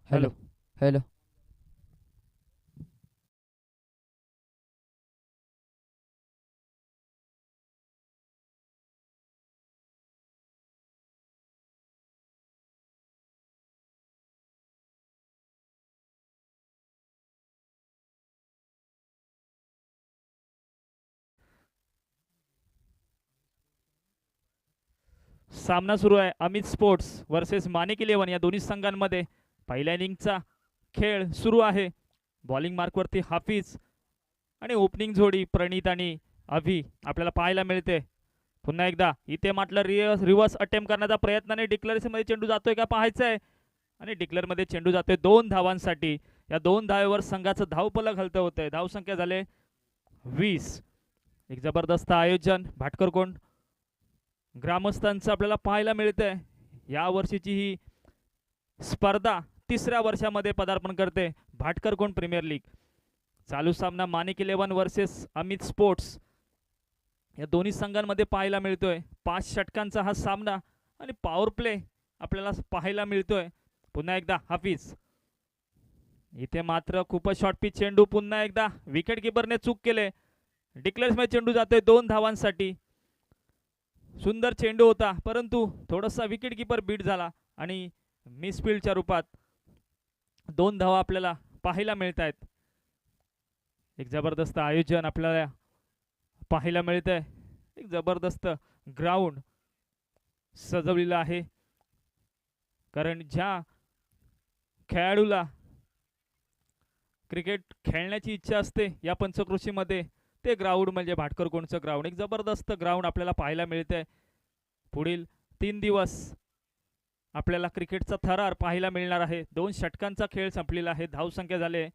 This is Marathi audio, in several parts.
हेलो। हेलो। हेलो। सामना सुरू आहे अमित स्पोर्ट्स वर्सेस मानिक इलेव्हन या दोन्ही संघांमध्ये. पहिल्या इनिंगचा खेळ सुरू आहे. बॉलिंग मार्कवरती हाफिज आणि ओपनिंग जोडी प्रणीत आणि अभि आपल्याला पाहायला मिळते. पुन्हा एकदा इथे म्हटलं रिव्हर्स अटेम्प्ट करण्याचा प्रयत्नाने मध्ये चेंडू जातोय का पाहायचं आहे. आणि मध्ये चेंडू जातोय 2 धावांसाठी. या 2 धावेवर संघाचं धावपलक हलतं होतंय. धावसंख्या झाले 20. एक जबरदस्त आयोजन भाटकर कोण ग्रामस्थांचं आपल्याला पाहायला मिळतंय. या वर्षीची ही स्पर्धा तिसऱ्या वर्षामध्ये पदार्पण करते भाटकर कोण प्रीमियर लीग. चालू सामना Manik eleven versus Amit sports या दोन्ही संघांमध्ये पाहायला मिळतोय. 5 षटकांचा हा सामना आणि पॉवर प्ले आपल्याला पाहायला मिळतोय. पुन्हा एकदा हाफिज इथे मात्र खूपच शॉर्ट पिच चेंडू. पुन्हा एकदा विकेट किपरने चूक केले. मध्ये चेंडू जातोय 2 धावांसाठी. सुंदर चेंडू होता परंतु थोडासा विकेट किपर बीट झाला आणि मिसफिल्डच्या रूपात 2 धावा आपल्याला पाहायला मिळत आहेत. एक जबरदस्त आयोजन आपल्याला पाहायला मिळत आहे. एक जबरदस्त ग्राउंड सजवलेलं आहे. कारण ज्या खेळाडूला क्रिकेट खेळण्याची इच्छा असते या पंचक्रोशीमध्ये ते ग्राउंड म्हणजे भाटकर कोणचं ग्राउंड. एक जबरदस्त ग्राउंड आपल्याला पाहायला मिळतंय. पुढील 3 दिवस आपल्याला क्रिकेटचा थरार पाहायला मिळणार आहे. 2 षटकांचा खेळ संपलेला आहे. धावसंख्या झाले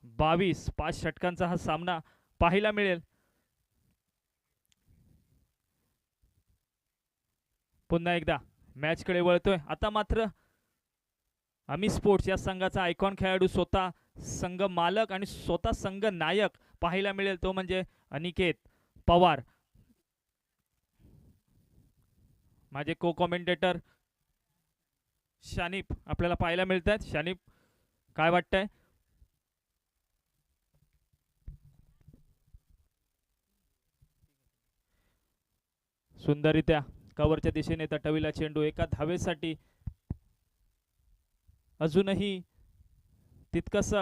22. 5 षटकांचा हा सामना पाहायला मिळेल. पुन्हा एकदा मॅचकडे वळतोय. आता मात्र आम्ही स्पोर्ट्स या संघाचा आयकॉन खेळाडू स्वतः संघ मालक आणि स्वतः संघ नायक पाहायला मिळेल. तो म्हणजे अनिकेत पवार. माझे को कॉमेंटेटर शानिप आपल्याला पाहायला मिळत आहेत. शानिप काय वाटतंय? सुंदररित्या कव्हरच्या दिशेने तटविला चेंडू. एका धावेसाठी अजूनही तितकस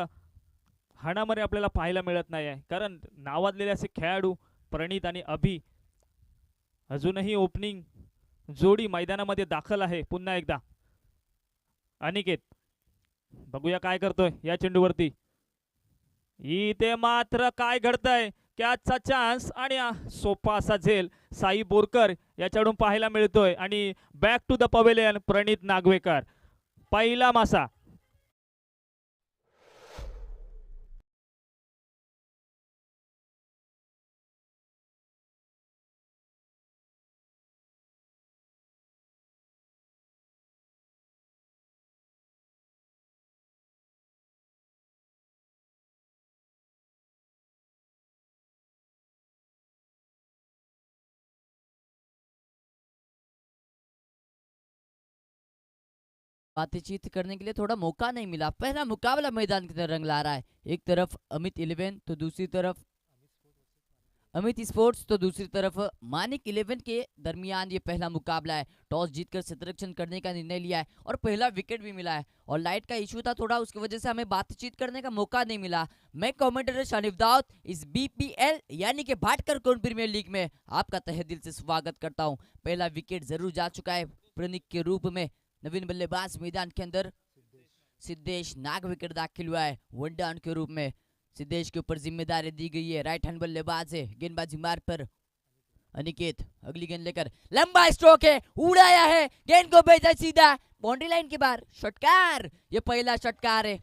हाणामारी आपल्याला पाहायला मिळत नाही आहे. कारण नावाजलेले असे खेळाडू प्रणीत आणि अभि अजूनही ओपनिंग जोडी मैदानामध्ये दाखल आहे. पुन्हा एकदा अनिकेत बघूया काय करतोय या चेंडूवरती. इथे मात्र काय घडतंय? कॅचचा चान्स आणि सोपा असा झेल साई बोरकर याच्याकडून पाहायला मिळतोय. आणि बॅक टू द पवेलियन प्रणीत नागवेकर. पहिला मासा. बातचीत करने के लिए थोड़ा मौका नहीं मिला। पहला मुकाबला मैदान की तरफ रंग ला रहा है। एक तरफ अमित 11 तो दूसरी तरफ अमित स्पोर्ट्स तो दूसरी तरफ मानिक 11 के दरमियान ये पहला मुकाबला है। टॉस जीतकर शतरक्षण करने का निर्णय लिया है और पहला विकेट भी मिला है। और लाइट का इशू था थोड़ा, उसकी वजह से हमें बातचीत करने का मौका नहीं मिला। मैं कमेंटेटर शानिफ दाऊद इस बीपीएल यानी कि भाटकर कोण प्रीमियर लीग में आपका तहे दिल से स्वागत करता हूं। पहला विकेट जरूर जा चुका है प्रणीत के रूप में। नवीन बल्लेबाज मैदान के अंदर सिद्धेश नाग विकेट दाखिल हुआ है वनडाउन के रूप में। सिद्धेश के ऊपर जिम्मेदारी दी गई है। राइट हैंड बल्लेबाज है। गेंदबाजी मार्ग पर अनिकेत अगली गेंद लेकर लंबा स्ट्रोक है, उड़ाया है, गेंद को भेजा सीधा बाउंड्री लाइन के बाहर। षटकार, ये पहला षटकार है।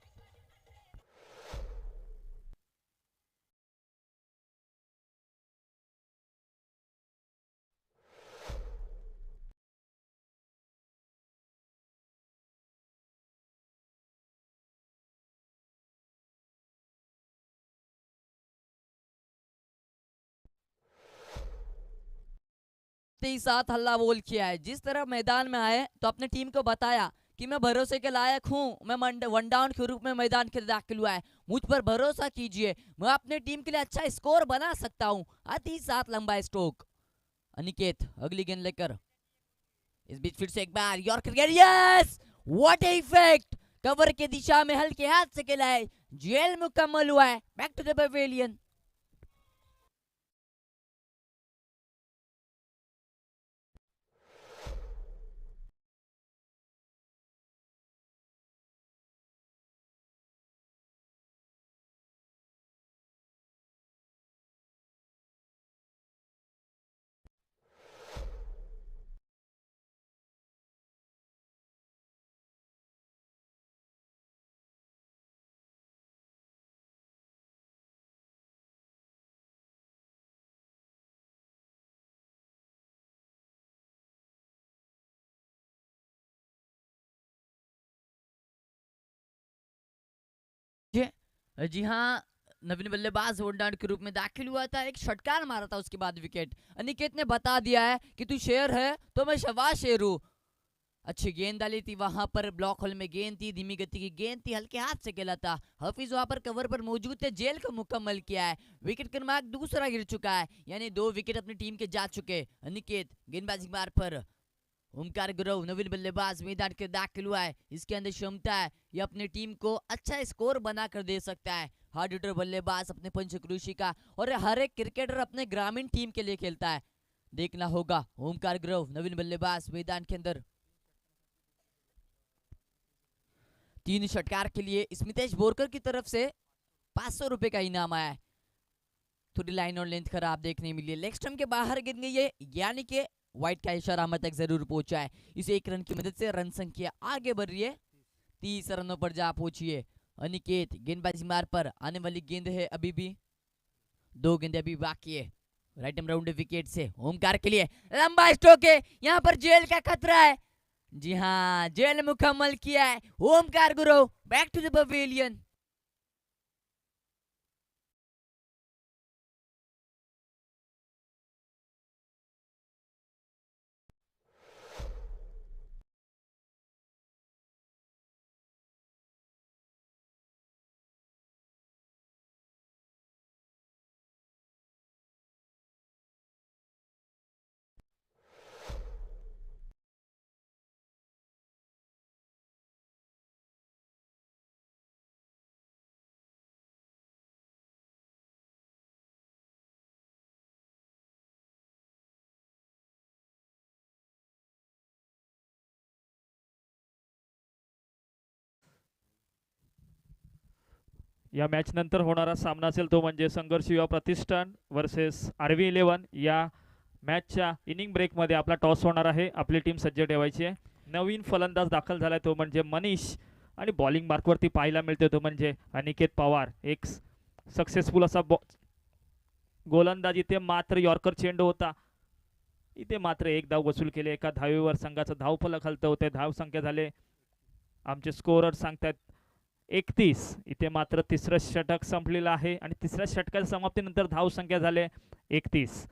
ही साथ हल्ला बोल किया है। जिस तरह मैदान में आए तो अपने टीम को बताया कि मैं भरोसे के लायक हूँ, मैं वन डाउन के रूप में मैदान के दाखिल हुआ है, मुझ पर भरोसा कीजिए, मैं अपने टीम के लिए अच्छा स्कोर बना सकता हूँ। अति साथ लंबा स्ट्रोक। अनिकेत अगली गेंद लेकर, इस बीच फिर से एक बार यॉर्कर गेंद, yes what a effect, cover के दिशा में हल्के हाथ से खेला है, जेल मुकम्मल हुआ है, बैक टू द पवेलियन। जी हाँ, नवीन बल्लेबाज वनडाउन के रूप में दाखिल हुआ था, एक षटकार मारा था, उसके बाद विकेट। अनिकेत ने बता दिया है कि तू शेर है तो मैं शबाश शेर हूँ। अच्छी गेंद डाली थी वहां पर, ब्लॉक होल में गेंद थी, धीमी गति की गेंद थी, हल्के हाथ से खेला था। हफीज वहां पर कवर पर मौजूद थे, जेल को मुकम्मल किया है। विकेट क्रमांक दूसरा गिर चुका है, यानी 2 विकेट अपनी टीम के जा चुके। अनिकेत गेंदबाजी मार पर, ओमकार गुरव नवीन बल्लेबाज मैदान के दाखिल हुआ है, इसके अंदर क्षमता है, ये अपनी टीम को अच्छा स्कोर बना कर दे सकता है। हार्ड हिटर बल्लेबाज अपने पंचक्रोशी का, और हर एक क्रिकेटर अपने ग्रामीण टीम के लिए खेलता है। देखना होगा ओमकार गुरव नवीन बल्लेबाज मैदान के अंदर। 3 षटकार के लिए स्मितेश बोरकर की तरफ से 500 रुपए का इनाम आया है। थोड़ी लाइन और लेंथ खराब देखने मिली, लेग स्टंप के बाहर गिर गई है, यानी कि व्हाइट का इशारा हमें तक जरूर पहुंचा है। इस 1 रन की मदद से रन संख्या आगे बढ़ रही है, 30 रनों पर जा पहुंची है। अनिकेत गेंदबाजी मार पर, आने वाली गेंद है अभी भी 2 गेंदें अभी बाकी है। राइट एम राउंड विकेट से ओमकार के लिए लंबा स्ट्रोक है, यहाँ पर जेल का खतरा है। जी हाँ, जेल मुकम्मल किया है ओमकार गुरु, बैक टू द पवेलियन। या मॅच नंतर होणारा सामना असेल तो म्हणजे संघर्ष युवा प्रतिष्ठान वर्सेस आरव्ही 11। या मॅचच्या इनिंग ब्रेकमध्ये आपला टॉस होणार आहे, आपली टीम सज्ज ठेवायची आहे। नवीन फलंदाज दाखल झालाय तो म्हणजे मनीष, आणि बॉलिंग मार्कवरती पाहायला मिळते तो म्हणजे अनिकेत पवार। एक सक्सेसफुल असा गोलंदाज, इथे मात्र यॉर्कर चेंडू होता, इथे मात्र 1 धाव वसूल केले, एका धावेवर संघाचं धावफलक हलतं होते। धाव संख्या झाले, आमचे स्कोरर सांगतात 31। इथे मात्र तिसरं षटक संपलेलं आहे, आणि तिसऱ्या षटकाच्या समाप्तीनंतर धाव संख्या झाले 31।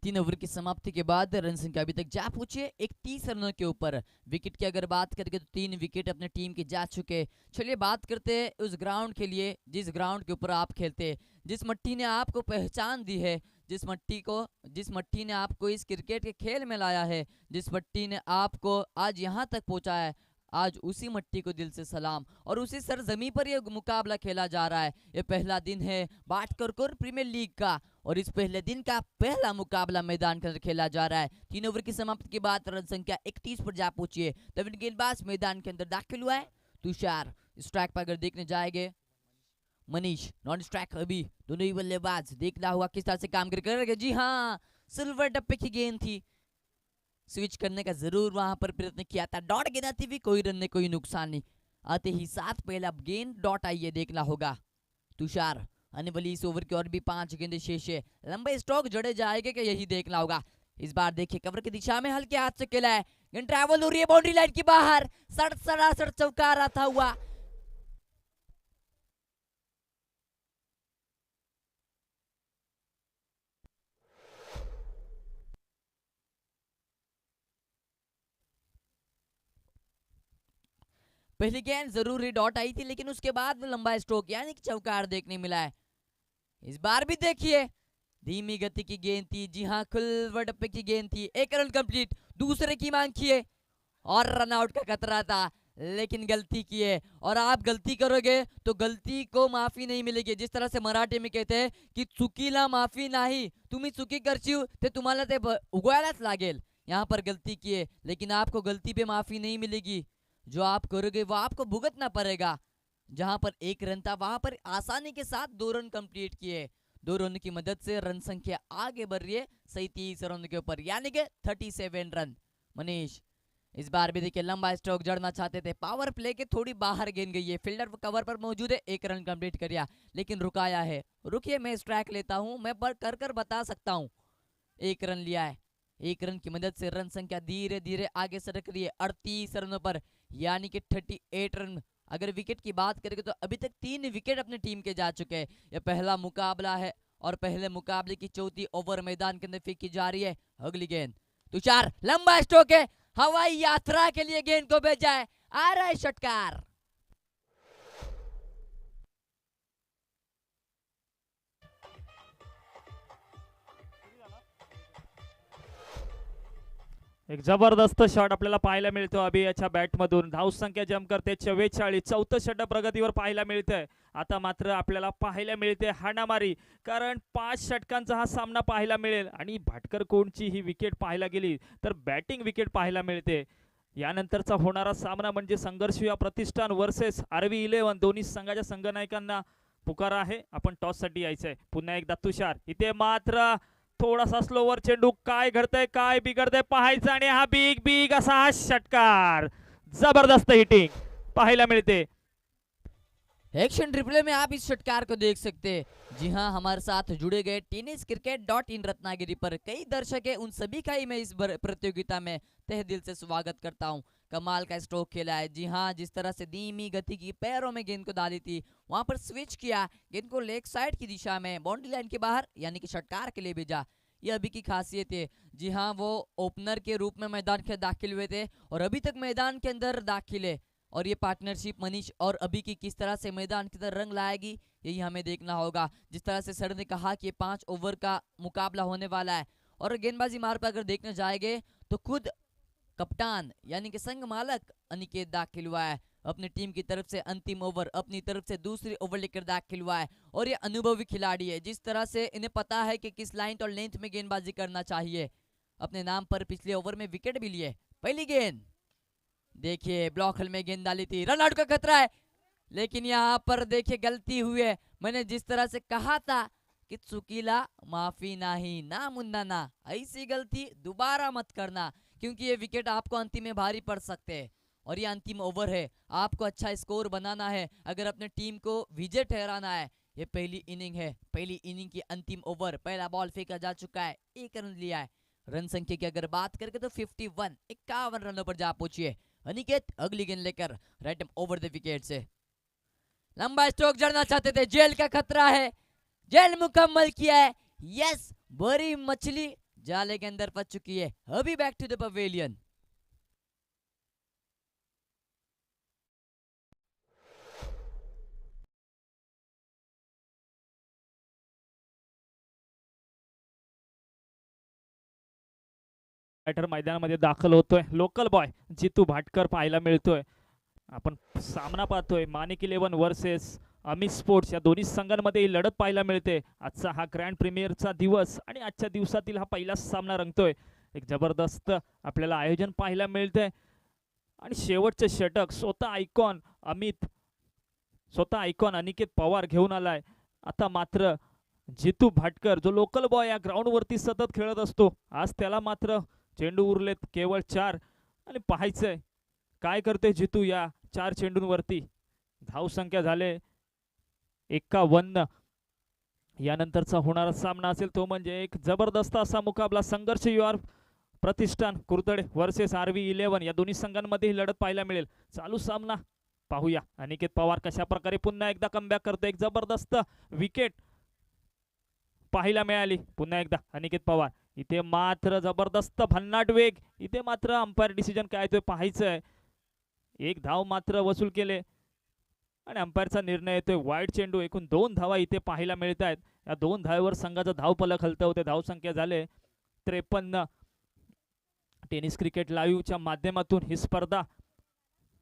3 ओवर की समाप्ति के बाद रन संख्या अभी तक जा पहुंचे 31 रनों के ऊपर। विकेट की अगर बात करें तो 3 विकेट अपने टीम के जा चुके। चलिए बात करते हैं उस ग्राउंड के लिए जिस ग्राउंड के ऊपर आप खेलते, जिस मिट्टी ने आपको पहचान दी है, जिस मिट्टी ने आपको इस क्रिकेट के खेल में लाया है, जिस मिट्टी ने आपको आज यहाँ तक पहुँचाया है, आज उसी मिट्टी को दिल से सलाम। और उसी सरजमी पर यह मुकाबला खेला जा रहा है। यह पहला दिन है बाटकरकोर प्रीमियर लीग का, और इस पहले दिन का पहला मुकाबला मैदान के अंदर खेला जा रहा है। 3 ओवर की समाप्ति के बाद रन संख्या 31 पर जा पहुंची है। तभी गेंदबाज मैदान के अंदर दाखिल हुआ है। तुषार स्ट्राइक पर अगर देखने जाएंगे, मनीष नॉन स्ट्राइक। अभी दोनों ही बल्लेबाज, देखना हुआ किस तरह से काम करेंगे। जी हाँ, सिल्वर डब्बे की गेंद थी, स्विच करने का जरूर वहां पर प्रयत्न किया था। डॉट गेंद थी भी, कोई रन नहीं, कोई नुकसान नहीं। आते ही साथ पहला गेंद डॉट आई है, देखना होगा। तुषार आने वाली इस ओवर की और भी 5 गेंदें शेष है। लंबे स्ट्रोक जड़े जाएंगे कि यही देखना होगा। इस बार देखिए कवर की दिशा में हल्के हाथ से खेला है, गेंद ट्रैवल हो रही है बाउंड्री लाइन की बाहर, सरासर चौका रहा हुआ। पहली गेंद जरूर डॉट आई थी, लेकिन उसके बाद लंबा स्ट्रोक यानी कि चौकार देखने मिला है। इस बार भी देखिए धीमी गति की गेंद थी, जी हाँ खुलवा डप्पे की गेंद थी। एक रन कंप्लीट, दूसरे की मांग किए और रन आउट का खतरा था, लेकिन गलती की है और आप गलती करोगे तो गलती को माफी नहीं मिलेगी। जिस तरह से मराठी में कहते हैं की चुकीला माफी नाही, तुम्ही चुकी करशील ते तुम्हाला ते उगवायलाच लागेल। यहाँ पर गलती की है, लेकिन आपको गलती पे माफी नहीं मिलेगी। जो आप करोगे वो आपको भुगतना पड़ेगा। जहां पर एक रन था वहां पर आसानी के साथ 2 रन कंप्लीट किए। 2 रन की मदद से रन संख्या आगे बढ़ रही है 37 रन के ऊपर, यानी कि 37 रन। मनीष इस बार भी देखिए लंबा स्ट्रोक जड़ना चाहते थे, पावर प्ले के थोड़ी बाहर गेंद गई है, फील्डर कवर पर मौजूद है, 1 रन कंप्लीट किया लेकिन रुकाया है। रुकिए मैं स्ट्राइक लेता हूं, मैं कर बता सकता हूं। 1 रन लिया है, 1 रन की मदद से रन संख्या धीरे धीरे आगे सरक रही है 38 रनों पर, यानी कि 38 रन। अगर विकेट की बात करेंगे तो अभी तक 3 विकेट अपनी टीम के जा चुके हैं। यह पहला मुकाबला है और पहले मुकाबले की चौथी ओवर मैदान के अंदर फेंकी जा रही है। अगली गेंद तुषार, लंबा स्ट्रोक है, हवाई यात्रा के लिए गेंद को भेजा है, आ रहा है षटकार। एक जबरदस्त शॉट आपल्याला पाहायला मिळतो अभि याच्या बॅटमधून। धावसंख्या जम करते 44, चौथं षटक प्रगतीवर पाहायला मिळतंय। आता मात्र आपल्याला पाहायला मिळते हाणामारी, कारण 5 षटकांचा हा सामना पाहायला मिळेल आणि भाटकर कोणची ही विकेट पाहायला गेली तर बॅटिंग विकेट पाहायला मिळते। यानंतरचा होणारा सामना म्हणजे संघर्ष या प्रतिष्ठान वर्सेस आरवी 11। दोन्ही संघाच्या संघनायकांना पुकार आहे, आपण टॉस साठी यायचंय। पुन्हा एकदा तुषार, इथे मात्र थोडासा स्लोवर चेंडू, काय घडतंय काय बिघडतंय पाहायचं आणि हा बिग बिग असा हा षटकार, जबरदस्त हिटिंग पाहायला मिळते। एक्शन रिप्ले में आप इस षटकार को देख सकते हैं। जी हाँ, हमारे साथ जुड़े गए टेनिस क्रिकेट .in रत्नागिरी पर कई दर्शक हैं, उन सभी का ही मैं इस प्रतियोगिता में तहे दिल से स्वागत करता हूं। कमाल का स्ट्रोक खेला है। जी हाँ, जिस तरह से धीमी गति की पैरों में गेंद को डाली थी, वहां पर स्विच किया, गेंद को लेग साइड की दिशा में बाउंड्री लाइन के बाहर यानी कि षटकार के लिए भेजा। ये अभी की खासियत है। जी हाँ, वो ओपनर के रूप में मैदान के दाखिल हुए थे और अभी तक मैदान के अंदर दाखिल है, और ये पार्टनरशिप मनीष और अभी की किस तरह से मैदान की तरह रंग लाएगी यही हमें देखना होगा। जिस तरह से सर ने कहा कि 5 ओवर का मुकाबला होने वाला है, और गेंदबाजी मार पर अगर देखने जाएंगे तो खुद कप्तान यानी कि संघ मालक अनिकेत दाखिल हुआ है। अपनी टीम की तरफ से अंतिम ओवर, अपनी तरफ से दूसरी ओवर लेकर दाखिल हुआ है, और ये अनुभवी खिलाड़ी है। जिस तरह से इन्हें पता है कि किस लाइन और लेंथ में गेंदबाजी करना चाहिए। अपने नाम पर पिछले ओवर में विकेट भी लिए। पहली गेंद देखिए ब्लॉक हल में गेंद डाली थी, रन आउट का खतरा है, लेकिन यहाँ पर देखिए गलती हुई है। मैंने जिस तरह से कहा था कि चुकीला माफी नहीं, ना मुन्ना ना, ऐसी गलती दोबारा मत करना, क्योंकि ये विकेट आपको अंतिम में भारी पड़ सकते हैं। और ये अंतिम ओवर है, आपको अच्छा स्कोर बनाना है अगर अपने टीम को विजय ठहराना है। ये पहली इनिंग है, पहली इनिंग की अंतिम ओवर, पहला बॉल फेंका जा चुका है, 1 रन लिया है। रन संख्या की अगर बात करके तो 51, 51 रनों पर जा पहुंची है अनिकेत। अगली गेंद लेकर राइट ओवर द विकेट से लंबा स्ट्रोक जड़ना चाहते थे, जेल का खतरा है, जेल मुकम्मल किया है। यस, बड़ी मछली जाले के अंदर फंस चुकी है। अभी back to the pavilion. Batter मैदानामध्ये दाखल होतोय, लोकल बॉय जितू भाटकर पाहायला मिळतोय। आपण सामना पाहतोय मानिक 11 वर्सेस अमित स्पोर्ट्स, या दोन्ही संघांमध्ये ही लढत पाहायला मिळते। आजचा हा ग्रँड प्रीमियरचा दिवस आणि आजच्या दिवसातील हा पहिला सामना रंगतोय। एक जबरदस्त आपल्याला आयोजन पाहायला मिळतंय आणि शेवटचे षटक स्वतः आयकॉन अनिकेत पवार घेऊन आलाय। आता मात्र जितू भाटकर जो लोकल बॉय या ग्राउंड वरती सतत खेळत असतो, आज त्याला मात्र चेंडू उरलेत केवळ 4 आणि पाहायचंय काय करते जितू या 4 चेंडूंवरती। धावसंख्या झाले 51। यानंतरचा होणारा सामना असेल तो म्हणजे एक जबरदस्त असा मुकाबला, संघर्ष युआर प्रतिष्ठान कुरतडे वर्सेस आरवी 11, या दोन्ही संघांमध्ये ही लढत पाहायला मिळेल। चालू सामना पाहूया, अनिकेत पवार कशा प्रकारे पुन्हा एकदा कमबॅक करतो। एक जबरदस्त विकेट पाहायला मिळाली पुन्हा एकदा अनिकेत पवार। इथे मात्र जबरदस्त भन्नाट वेग, इथे मात्र अंपायर डिसिजन काय तो पाहायचं आहे। एक धाव मात्र वसूल केले आणि अंपायरचा निर्णय येतोय वाईड चेंडू. एकूण 2 धावा इथे पाहायला मिळत आहेत. या 2 धावेवर संघाचा धावफलक हलत होते. धावसंख्या झाले 53. टेनिस क्रिकेट लाईव्हच्या माध्यमातून ही स्पर्धा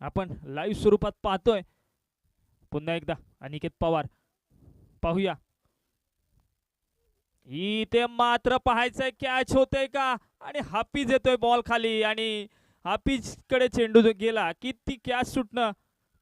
आपण लाईव्ह स्वरूपात पाहतोय. पुन्हा एकदा अनिकेत पवार पाहूया. इथे मात्र पाहायचंय कॅच होते का आणि हाफिज येतोय बॉल खाली आणि हाफिज कडे चेंडू गेला की ती कॅच सुटणं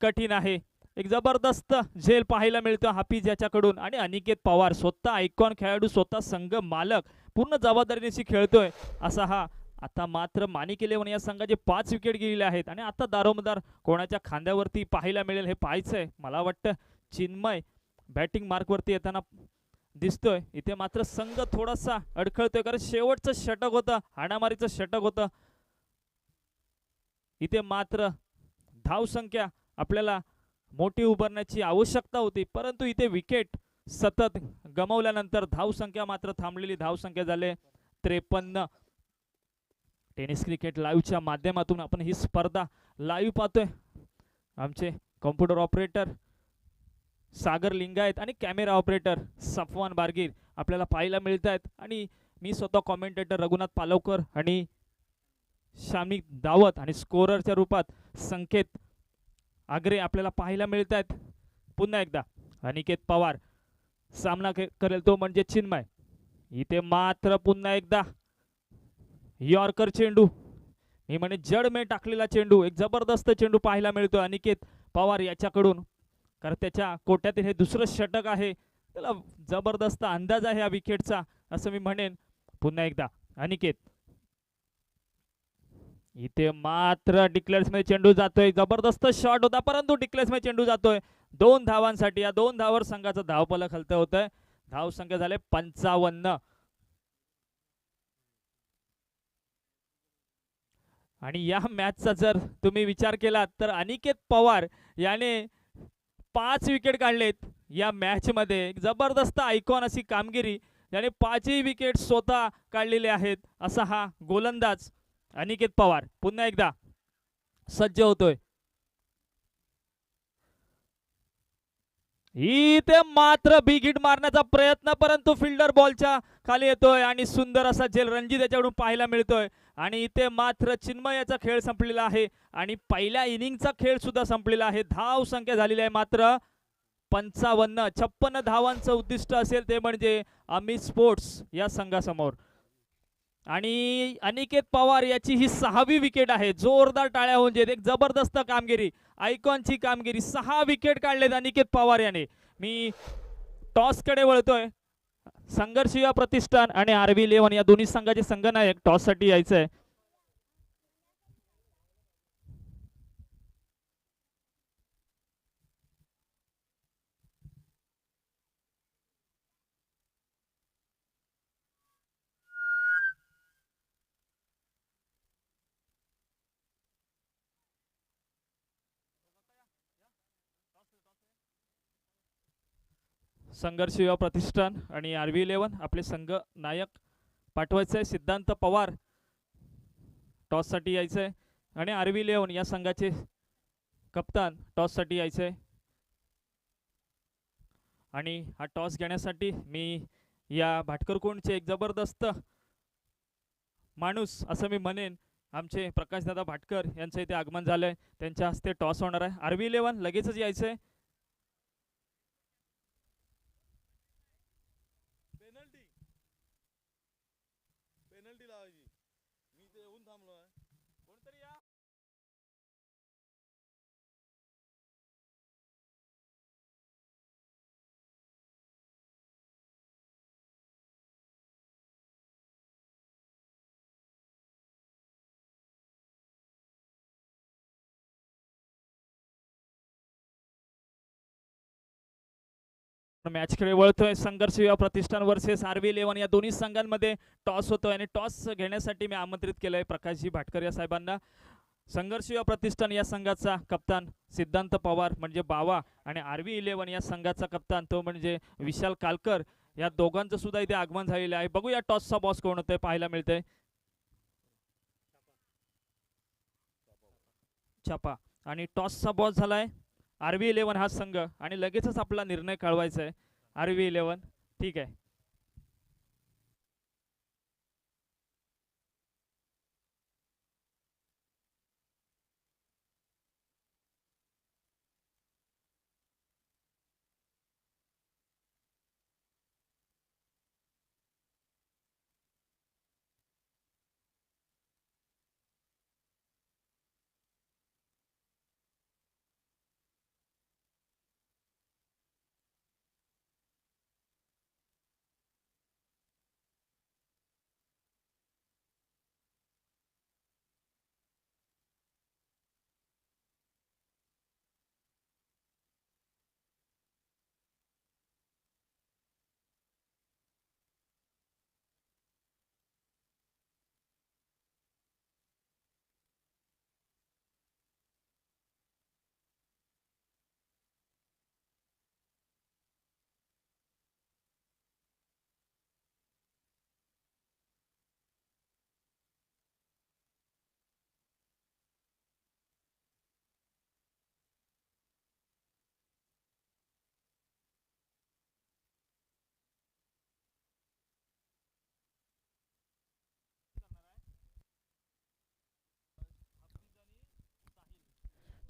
कठीण आहे. एक जबरदस्त झेल पाहायला मिळतो हाफिज याच्याकडून आणि अनिकेत पवार स्वतः आयकॉन खेळाडू, स्वतः संघ मालक, पूर्ण जबाबदारीनिशी खेळतोय असा हा. आता मात्र माणिक इलेव्हन या संघाचे 5 विकेट गेलेले आहेत आणि आता दारोमदार कोणाच्या खांद्यावरती पाहायला मिळेल हे पाहायचंय. मला वाटतं चिन्मय बॅटिंग मार्कवरती येताना दिसतोय. इथे मात्र संघ थोडासा अडखळतोय कारण शेवटचं षटक होतं, हाणामारीचं षटक होतं. इथे मात्र धावसंख्या आपल्याला मोठी उभारण्याची आवश्यकता होती, परंतु इथे विकेट सतत गमावल्यानंतर धावसंख्या मात्र थांबलेली. धावसंख्या झाले 53. टेनिस क्रिकेट लाईव्हच्या माध्यमातून आपण ही स्पर्धा लाईव्ह पाहतोय. आमचे कॉम्प्युटर ऑपरेटर सागर लिंगायत आणि कॅमेरा ऑपरेटर सफवान बारगीर आपल्याला पाहायला मिळत आहेत आणि मी स्वतः कॉमेंटेटर रघुनाथ पालवकर आणि शामी दावत आणि स्कोररच्या रूपात संकेत आग्रे आपल्याला पाहायला मिळत आहेत. पुन्हा एकदा अनिकेत पवार सामना करेल तो म्हणजे चिन्मय. इथे मात्र पुन्हा एकदा यॉर्कर चेंडू, मी म्हणे जडमे टाकलेला चेंडू, एक जबरदस्त चेंडू पाहायला मिळतो अनिकेत पवार याच्याकडून कारण त्याच्या कोट्यातील हे दुसरं षटक आहे. त्याला जबरदस्त अंदाज आहे या विकेटचा असं मी म्हणेन. पुन्हा एकदा अनिकेत, इथे मात्र डिक्लेअर्स मध्ये चेंडू जातोय. जबरदस्त शॉट होता परंतु डिक्लेअर्स मध्ये चेंडू जातोय 2 धावांसाठी. या 2 धावावर संघाचं धावफलक हलत होतंय. धाव संख्या झाले 55. आणि या मॅचचा जर तुम्ही विचार केला तर अनिकेत पवार याने 5 विकेट काढलेत या मॅच मध्ये. जबरदस्त आयकॉन अशी कामगिरी, याने 5ही विकेट स्वतः काढलेले आहेत असा हा गोलंदाज अनिकेत पवार पुन्हा एकदा सज्ज होतोय. इथे मात्र बिग हिट मारण्याचा प्रयत्न परंतु फिल्डर बॉलच्या खाली येतोय आणि सुंदर असा झेल रणजित याच्याकडून पाहायला मिळतोय. आणि इथे मात्र चिन्मयाचा खेळ संपलेला आहे आणि पहिल्या इनिंगचा खेळ सुद्धा संपलेला आहे. धाव संख्या झालेली आहे मात्र 55. 56 धावांचं उद्दिष्ट असेल ते म्हणजे अमित स्पोर्ट्स या संघासमोर. आणि अनिकेत पवार याची ही 6वी विकेट आहे. जोरदार टाळ्या होऊन एक जबरदस्त कामगिरी, आयकॉनची कामगिरी. 6 विकेट काढलेत अनिकेत पवार याने. मी टॉस कडे वळतोय. संघर्ष युवा प्रतिष्ठान आणि आरबी इलेव्हन या दोन्ही संघाचे संघनायक टॉस साठी यायचंय. संघर्ष युवा प्रतिष्ठान आणि आरबी इलेव्हन आपले संघ नायक पाठवायचे. सिद्धांत पवार टॉस साठी यायचंय आणि आरबी इलेव्हन या संघाचे कप्तान टॉस साठी यायचंय. आणि हा टॉस घेण्यासाठी मी या भाटकरकोणचे एक जबरदस्त माणूस असं मी म्हणेन, आमचे प्रकाशदादा भाटकर यांचं इथे आगमन झालंय. त्यांच्या हस्ते टॉस होणार आहे. आरबी इलेव्हन लगेचच यायचंय. पेनल्टी लावायची, मी ते येऊन थांबलोय. कोणतरी या. मॅच कडे वळतोय. संघर्ष युवा प्रतिष्ठान वर्सेस आरबी इलेव्हन या दोन्ही संघांमध्ये टॉस होतोय आणि टॉस घेण्यासाठी मी आमंत्रित केलंय प्रकाशजी भाटकर या साहेबांना. संघर्ष युवा प्रतिष्ठान या संघाचा कप्तान सिद्धांत पवार म्हणजे बावा आणि आरबी इलेव्हन या संघाचा कप्तान तो म्हणजे विशाल कालकर. या दोघांचं सुद्धा इथे आगमन झालेलं आहे. बघूया टॉसचा बॉस कोण होतोय पाहायला मिळतंय. छापा आणि टॉसचा बॉस झालाय RV11 हा संघ आणि लगेचच आपला निर्णय कळवायचा आहे. RV11 ठीक आहे.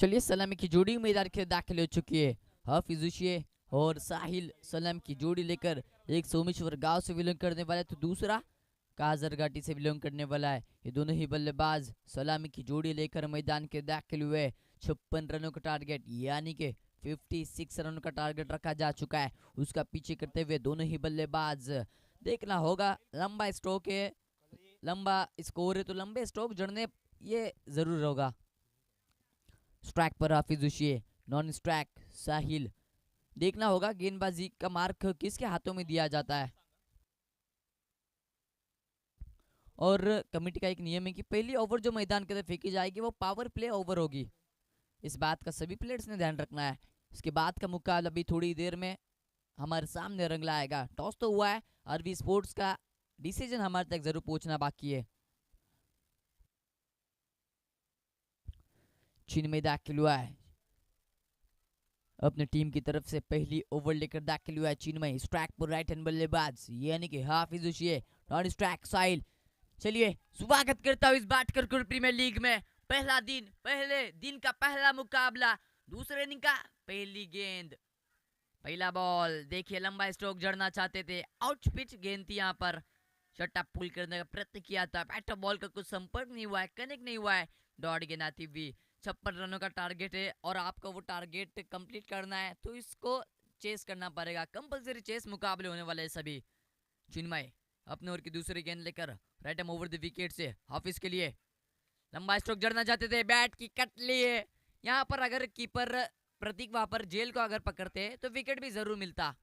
चलिए सलामी की जोड़ी मैदान के दाखिल हो चुकी है। हाफिजुशिये और साहिल सलाम की जोड़ी लेकर एक सोमेश्वर गांव से बिलोंग करने वाला है तो दूसरा काजरघाटी से बिलोंग करने वाला है। ये दोनों ही बल्लेबाज सलामी की जोड़ी लेकर मैदान के दाखिल हुए। 56 रनों का टारगेट यानी कि 56 रनों का टारगेट रखा जा चुका है। उसका पीछे करते हुए दोनों ही बल्लेबाज देखना होगा। लंबा स्ट्रोक है, लंबा स्कोर है तो लंबे स्ट्रोक जड़ने ये जरूर होगा। स्ट्राइक पर हाफिजुशिये, नॉन स्ट्राइक साहिल। देखना होगा गेंदबाजी का मार्क किसके हाथों में दिया जाता है। और कमेटी का एक नियम है कि पहली ओवर जो मैदान के अंदर फेंकी जाएगी वो पावर प्ले ओवर होगी। इस बात का सभी प्लेयर्स ने ध्यान रखना है। इसके बाद का मुकाबला अभी थोड़ी देर में हमारे सामने रंग लाएगा। टॉस तो हुआ है, RV स्पोर्ट्स का डिसीजन हमारे तक जरूर पहुंचना बाकी है। चिन्मय दाखिल हुआ है, अपनी टीम की तरफ से पहली ओवर लेकर दाखिल हुआ है चिन्मय। स्ट्राइक पर राइट हैंड बल्लेबाज यानी कि हाफिजुशिये, नॉन स्ट्राइक साहिल। चलिए स्वागत करता हूँ इस बाटकर प्रीमियर लीग में। पहला दिन, पहले दिन का पहला मुकाबला, दूसरे इनिंग का पहली गेंद, पहला बॉल। देखिए लंबा स्ट्रोक जड़ना चाहते थे, आउट पिच गेंद थी। यहाँ पर शट पुल करने का प्रयत्न किया था, बैटर बॉल का कुछ संपर्क नहीं हुआ है, कनेक्ट नहीं हुआ है। दौड़ गेंद आती हुई। 56 रनों का टारगेट है और आपको वो टारगेट कंप्लीट करना है तो इसको चेस करना पड़ेगा। कंपलसरी चेस मुकाबले होने वाले सभी। चिन्मय अपने ओवर की दूसरी गेंद लेकर right arm over the wicket से हाफिज के लिए लंबा स्ट्रोक जड़ना चाहते थे, बैट की कट लिए। यहाँ पर अगर कीपर प्रतीक वहां पर जेल को अगर पकड़ते तो विकेट भी जरूर मिलता।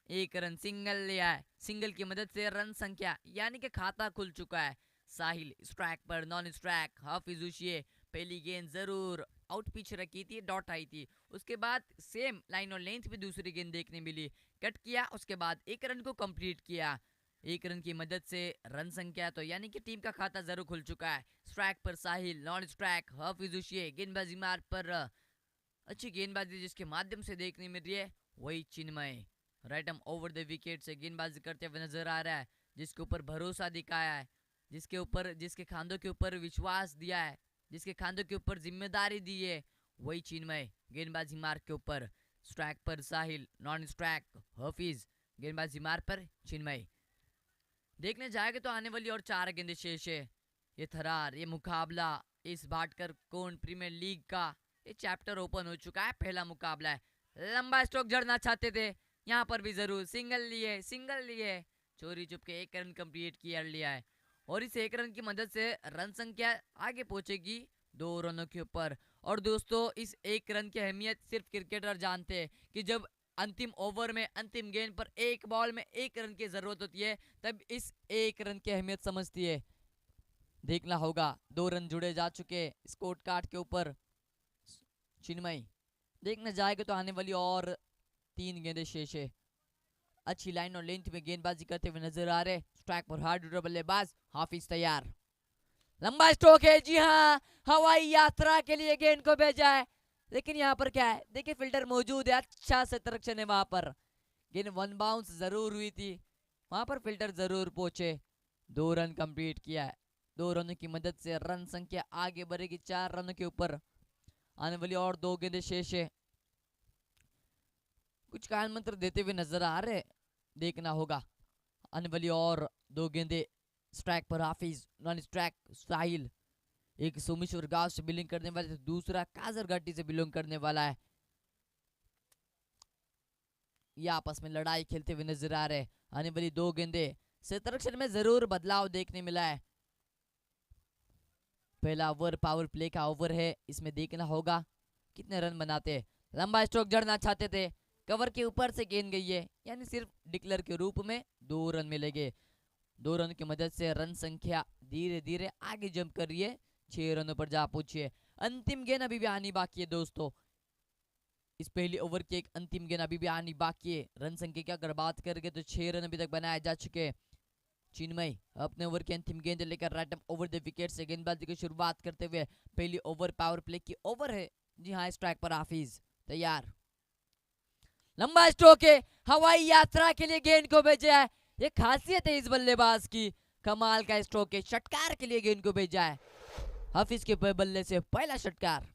एक रन सिंगल लिया है, सिंगल की मदद से रन संख्या यानी कि खाता खुल चुका है। साहिल स्ट्राइक पर, नॉन स्ट्राइक हाफिजुशिये। पहली गेंद जरूर आउट पिच रखी थी, डॉट आई थी। उसके बाद सेम लाइन और लेंथ भी दूसरी गेंद देखने मिली, कट किया, उसके बाद एक रन को कंप्लीट किया। एक रन की मदद से रन संख्या तो यानी कि टीम का खाता जरूर खुल चुका है। स्ट्राइक पर साहिल, नॉन स्ट्राइक हाफिजुशिये। गेंदबाजी मार्ग पर अच्छी गेंदबाजी जिसके माध्यम से देखने मिल रही है वही Chinmay. Right arm over the wicket से गेंदबाजी करते हुए नजर आ रहा है, जिसके ऊपर भरोसा दिखाया है, जिसके खांधों के ऊपर विश्वास दिया है, जिसके खांधों के ऊपर जिम्मेदारी दी है वही चिन्मय। गेंदबाजी मार्ग के ऊपर स्ट्राइक पर साहिल, नॉन स्ट्राइक हाफिज। गेंदबाजी मार्ग पर चिन्मय। देखने जाएंगे तो आने वाली और 4 गेंदें शेष है। ये थरार, ये मुकाबला, इस बाटकर कोन प्रीमियर लीग का ये चैप्टर ओपन हो चुका है। पहला मुकाबला है, लंबा स्ट्रोक जड़ना चाहते थे, यहाँ पर भी जरूर सिंगल लिए, चोरी चुप के 1 रन कंप्लीट किया लिया है। और इस 1 रन की मदद से रन संख्या आगे पहुंचेगी 2 रनों के ऊपर। और दोस्तों इस 1 रन की अहमियत सिर्फ क्रिकेटर जानते हैं कि जब अंतिम ओवर में, अंतिम गेंद पर एक बॉल में 1 रन की जरूरत होती है, तब इस 1 रन की अहमियत समझती है। देखना होगा 2 रन जुड़े जा चुके स्कोर कार्ड के ऊपर। चिन्मय देखने जाएगा तो आने वाली और 3 गेंदें शेष है। अच्छी लाइन और लेंथ में गेंदबाजी करते हुए नजर आ रहे। स्ट्राइक पर हार्ड बल्लेबाज हाफिज तैयार। लंबा स्ट्रोक है, जी हाँ, हवाई यात्रा के लिए गेंद को भेजा है। लेकिन यहाँ पर क्या है, देखिए फील्डर मौजूद है, अच्छा संरक्षण है वहां पर। गेंद वन बाउंस जरूर हुई थी, वहां पर फील्डर जरूर पहुंचे। 2 रन कंप्लीट किया है। 2 रनों की मदद से रन संख्या आगे बढ़ेगी 4 रनों के ऊपर। आने वाली और 2 गेंदें शेष है। कुछ कान मंत्र देते हुए नजर आ रहे, देखना होगा। आने वाली और 2 गेंदें, स्ट्राइक पर हाफिज, नॉन स्ट्राइक साहिल। एक सोमेश्वर गांव से बिलोंग करने वाला, दूसरा काजरघाटी से बिलोंग करने वाला है। ये आपस में लड़ाई खेलते हुए नजर आ रहे। आने वाली 2 गेंदें, संरक्षण में जरूर बदलाव देखने मिला है। पहला ओवर पावर प्ले का ओवर है, इसमें देखना होगा कितने रन बनाते हैं। लंबा स्ट्रोक जड़ना चाहते थे, कवर के ऊपर से गेंद गई है, यानी सिर्फ डिक्लेयर के रूप में 2 रन मिलेंगे। 2 रन की मदद से रन संख्या धीरे धीरे आगे जंप कर रही है, 6 रनों पर जा पहुंची है। अंतिम गेंद अभी भी आनी बाकी है दोस्तों। इस पहले ओवर की एक अंतिम गेंद अभी भी आनी बाकी है। रन संख्या की अगर बात करेंगे तो 6 रन अभी तक बनाए जा चुके हैं। चिन्मय अपने ओवर की अंतिम गेंद लेकर राइट ओवर द विकेट से गेंदबाजी की शुरुआत करते हुए। पहली ओवर पावर प्ले की ओवर है, जी हाँ, स्ट्राइक पर हाफिज तैयार। लंबा स्ट्रोक है, हवाई यात्रा के लिए गेंद को भेजा है। ये खासियत है इस बल्लेबाज की, कमाल का स्ट्रोक है, षटकार के लिए गेंद को भेजा है। हाफिज के बल्ले से पहला षटकार।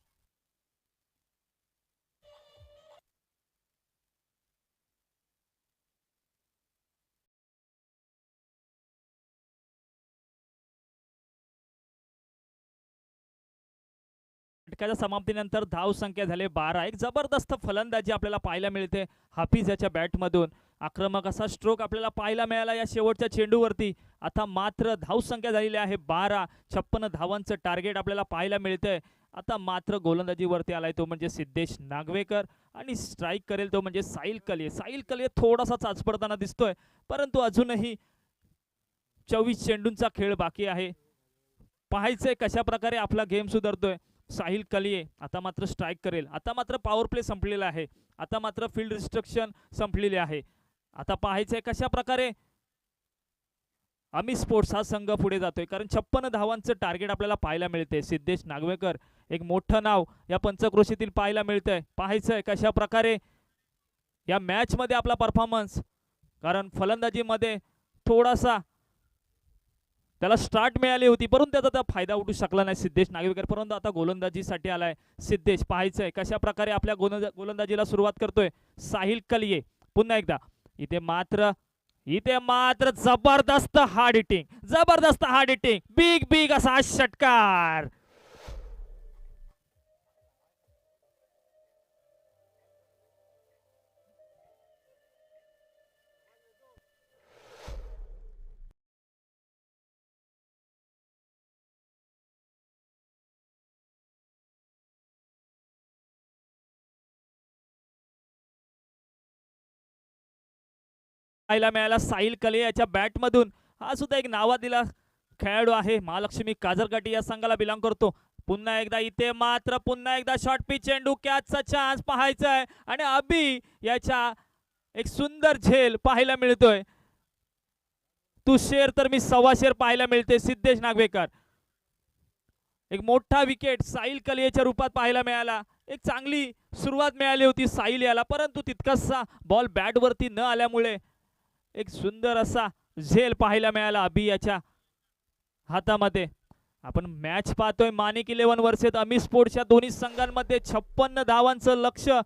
षटकाच्या समाप्तीनंतर धाव संख्या झाले 12। एक जबरदस्त फलंदाजी आपल्याला पाहायला मिळते हाफिज याच्या बॅटमधून। आक्रमक असा स्ट्रोक आपल्याला पाहायला मिळाला या शेवटच्या चेंडूवरती। आता मात्र धाव संख्या झालेली आहे 12। 56 धावांचं टार्गेट आपल्याला पाहायला मिळतंय। आता मात्र गोलंदाजीवरती आलाय तो म्हणजे सिद्धेश नागवेकर, आणि स्ट्राईक करेल तो म्हणजे साहिल कलिये। साहिल कलिये थोडासा चाचपडताना दिसतोय, परंतु अजूनही 24 चेंडूंचा खेळ बाकी आहे। पाहायचंय कशा प्रकारे आपला गेम सुधारतोय साहिल कलिये। आता मात्र स्ट्राईक करेल, आता मात्र पॉवर प्ले संपलेला आहे, आता मात्र फील्ड रिस्ट्रिक्शन संपलेले आहे। आता पाहायचंय कशा प्रकारे आम्ही स्पोर्ट्स हा संघ पुढे जातोय, कारण 56 धावांचं टार्गेट आपल्याला पाहायला मिळते। सिद्धेश नागवेकर एक मोठं नाव या पंचक्रोशीतील पाहायला मिळतंय। पाहायचंय कशा प्रकारे या मॅच मध्ये आपला परफॉर्मन्स, कारण फलंदाजीमध्ये थोडासा त्याला स्टार्ट मिळाली होती, परंतु त्याचा त्या फायदा उठू शकला नाही सिद्धेश नागवेकर। परंतु आता गोलंदाजीसाठी आलाय सिद्धेश। पाहायचंय कशा प्रकारे आपल्या गोलंदाजीला सुरुवात करतोय साहिल कलिये। पुन्हा एकदा इथे मात्र जबरदस्त हार्ड हिटिंग, जबरदस्त हार्ड हिटिंग, बिग बिग असा षटकार। पाहायला मिळाला साहिल कले याच्या बॅटमधून। हा सुद्धा एक नावादिला खेळाडू आहे, महालक्ष्मी काजरघाटी या संघाला बिलॉंग करतो। पुन्हा एकदा इथे मात्र पुन्हा एकदा शॉर्ट पिच चेंडू, कॅचचा चान्स पाहायचा आहे, आणि अभि याच्या एक सुंदर झेल पाहायला मिळतोय। तू शेर तर मी सव्वा शेर पाहायला मिळते सिद्धेश नागवेकर। एक मोठा विकेट साहिल कलियेच्या रूपात पाहायला मिळाला। एक चांगली सुरुवात मिळाली होती साहिल याला, परंतु तितकासा बॉल बॅटवरती न आल्यामुळे एक सुंदर असा झेल पाहायला मिळाला अभि याच्या हातामध्ये। आपण मॅच पाहतोय मानिक 11 वर्सेस अमी स्पोर्ट्सच्या दोन्ही संघांमध्ये 56 धावांचं लक्ष्य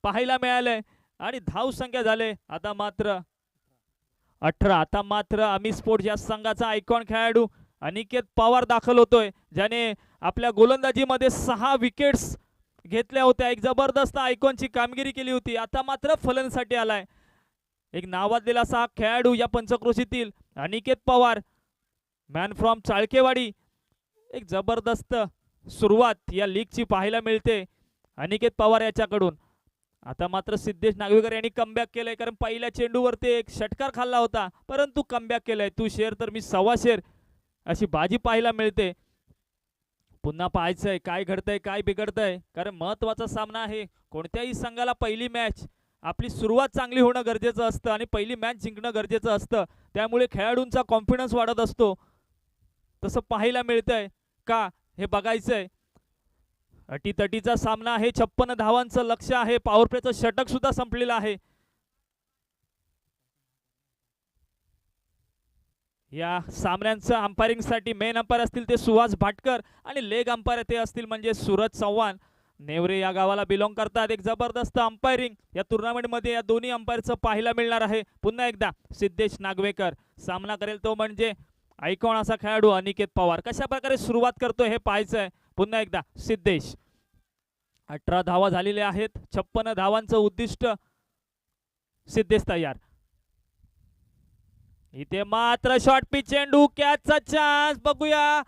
पाहायला मिळालंय, आणि धाव संख्या झाले आता मात्र 18। आता मात्र अमी स्पोर्ट्स या संघाचा आयकॉन खेळाडू अनिकेत पवार दाखल होतोय, ज्याने आपल्या गोलंदाजीमध्ये 6 विकेट्स घेतल्या होत्या। एक जबरदस्त आयकॉनची कामगिरी केली होती। आता मात्र फलंदाजीसाठी आलाय एक नावाजलेला असा खेळाडू या पंचक्रोशीतील अनिकेत पवार, मॅन फ्रॉम चाळकेवाडी। एक जबरदस्त सुरुवात या लीगची पाहायला मिळते अनिकेत पवार याच्याकडून। आता मात्र सिद्धेश नागवेकर यांनी कमबॅक केलंय, कारण पहिल्या चेंडूवरती एक षटकार खाल्ला होता, परंतु कमबॅक केलंय। तू शेर तर मी सव्वा शेर अशी बाजी पाहायला मिळते। पुन्हा पाहायचंय काय घडतंय काय बिघडतंय, कारण महत्वाचा सामना आहे। कोणत्याही संघाला पहिली मॅच आपली सुरुवात चांगली होणं गरजेचं असतं, आणि पहिली मॅच जिंकणं गरजेचं असतं, त्यामुळे खेळाडूंचा कॉन्फिडन्स वाढत असतो, तसं पाहायला मिळतंय। का हे बघायचंय. अटीतटीचा सामना आहे. 56 धावांचं लक्ष आहे. पॉवर प्लेचं षटक सुद्धा संपलेलं आहे. या सामन्यांचं अंपायरिंग साठी मेन अंपायर असतील ते सुहास भाटकर आणि लेग अंपायर ते असतील म्हणजे सूरज चव्हाण. नेवरे या गावाला बिलॉंग करतात. एक जबरदस्त अंपायरिंग या टुर्नामेंट मध्ये या दोन्ही अंपायरचं पाहायला मिळणार आहे. पुन्हा एकदा सिद्धेश नागवेकर सामना करेल तो म्हणजे आयकॉन असा खेळाडू अनिकेत पवार. कशा प्रकारे सुरुवात करतोय हे पाहायचं आहे. पुन्हा एकदा सिद्धेश. 18 धावा झालेल्या आहेत. 56 धावांचं उद्दिष्ट. सिद्धेश तयार. इथे मात्र शॉर्ट पिच चेंडू कॅचचा चान्स. बघूया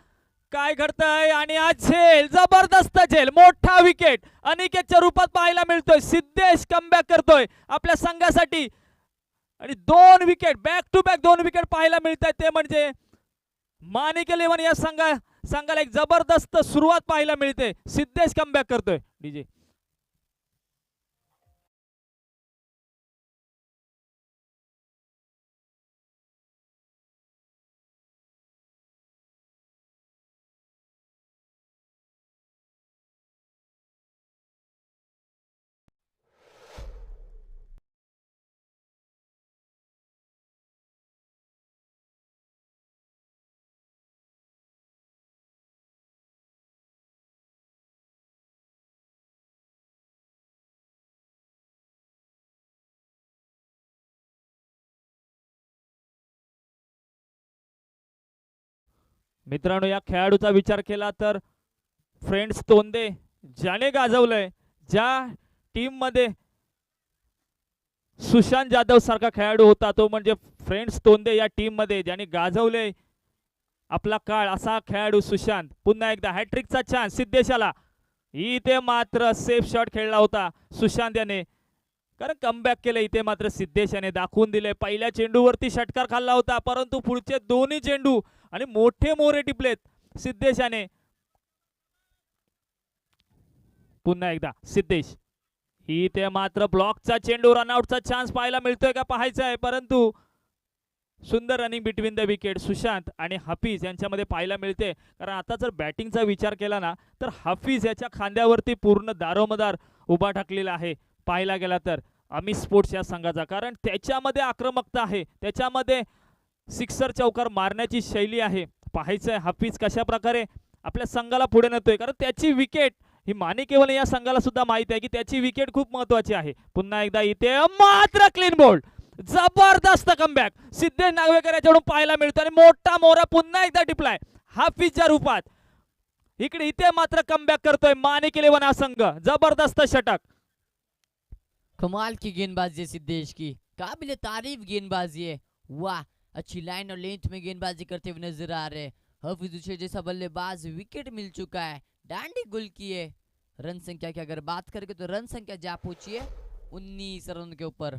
काय घडतंय आणि आज झेल, जबरदस्त झेल, मोठा विकेट अनिकेतच्या रूपात पाहायला मिळतोय. सिद्धेश कमबॅक करतोय आपल्या संघासाठी आणि 2 wicket back to back 2 wicket पाहायला मिळत आहेत. ते म्हणजे माणिक 11 या संघाला एक जबरदस्त सुरुवात पाहायला मिळते. सिद्धेश कमबॅक करतोय. डीजे मित्रांनो, या खेळाडूचा विचार केला तर फ्रेंड्स तोंदे ज्याने गाजवलंय, ज्या टीम मध्ये सुशांत जाधव सारखा खेळाडू होता तो म्हणजे फ्रेंड्स तोंदे या टीम मध्ये ज्याने गाजवले आपला काळ असा खेळाडू सुशांत. पुन्हा एकदा हॅट्रिकचा चान्स सिद्धेशाला. इथे मात्र सेफ शॉट खेळला होता सुशांत याने, कारण कमबॅक केलं. इथे मात्र सिद्धेश याने दाखवून दिले. पहिल्या चेंडूवरती षटकार खाल्ला होता परंतु पुढचे दोन्ही चेंडू आणि मोठे मोरे टिपलेत सिद्धेश याने. पुन्हा एकदा सिद्धेश. इथे मात्र ब्लॉकचा चेंडू, रनआउटचा चान्स पाहायला मिळतोय का पाहायचा आहे, परंतु सुंदर running between the wicket Sushant आणि हाफिज यांच्यामध्ये पाहायला मिळते. कारण आता जर बॅटिंगचा विचार केला ना तर हाफिज याच्या खांद्यावरती पूर्ण दारोमदार उभा ठाकलेला आहे पाहायला गेला तर अमित स्पोर्ट्स या संघाचा. कारण त्याच्यामध्ये आक्रमकता आहे, त्याच्यामध्ये सिक्सर चौकार मारण्याची शैली आहे. पाहायचं आहे हाफिज कशा प्रकारे आपल्या संघाला पुढे नेतोय, कारण त्याची विकेट ही माणिक 11 या संघाला सुद्धा माहिती आहे की त्याची विकेट खूप महत्वाची आहे. पुन्हा एकदा इथे मात्र क्लीन बोल्ड, जबरदस्त कमबॅक सिद्धेश नागवेकर याच्याकडून पाहायला मिळतो आणि मोठा मोरा पुन्हा एकदा टिपलाय हाफिजच्या रूपात. इथे मात्र कमबॅक करतोय माणिक 11 हा संघ. जबरदस्त षटक. कमाल की गेंदबाजी है सिद्धेश की, काबिल तारीफ गेंदबाजी है. वाह, अच्छी लाइन और लेंथ में गेंदबाजी करते हुए नजर आ रहे हैं. हफीज उशे जैसा बल्लेबाज विकेट मिल चुका है, डांडी गुल की है. रन संख्या की अगर बात करें तो रन संख्या जा पहुंची है 19 रन के ऊपर.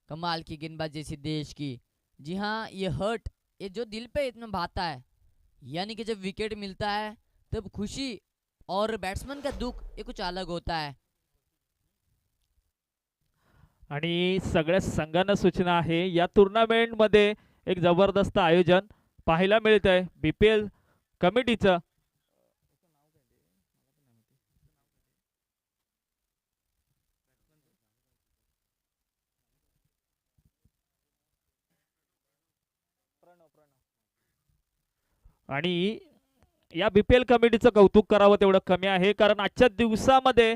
कमाल की गेंदबाजी सिद्धेश की. जी हाँ, ये हर्ट ये जो दिल पे इतना भाता है, यानी कि जब विकेट मिलता है तब खुशी और बैट्समैन का दुख ये कुछ अलग होता है. आणि सगळ्या संघांना सूचना आहे या टुर्नामेंट मध्ये एक जबरदस्त आयोजन पाहायला मिळतंय बीपीएल कमिटीचं. आणि या बीपीएल कमिटीचं कौतुक करावं तेवढं कमी आहे, कारण आजच्या दिवसामध्ये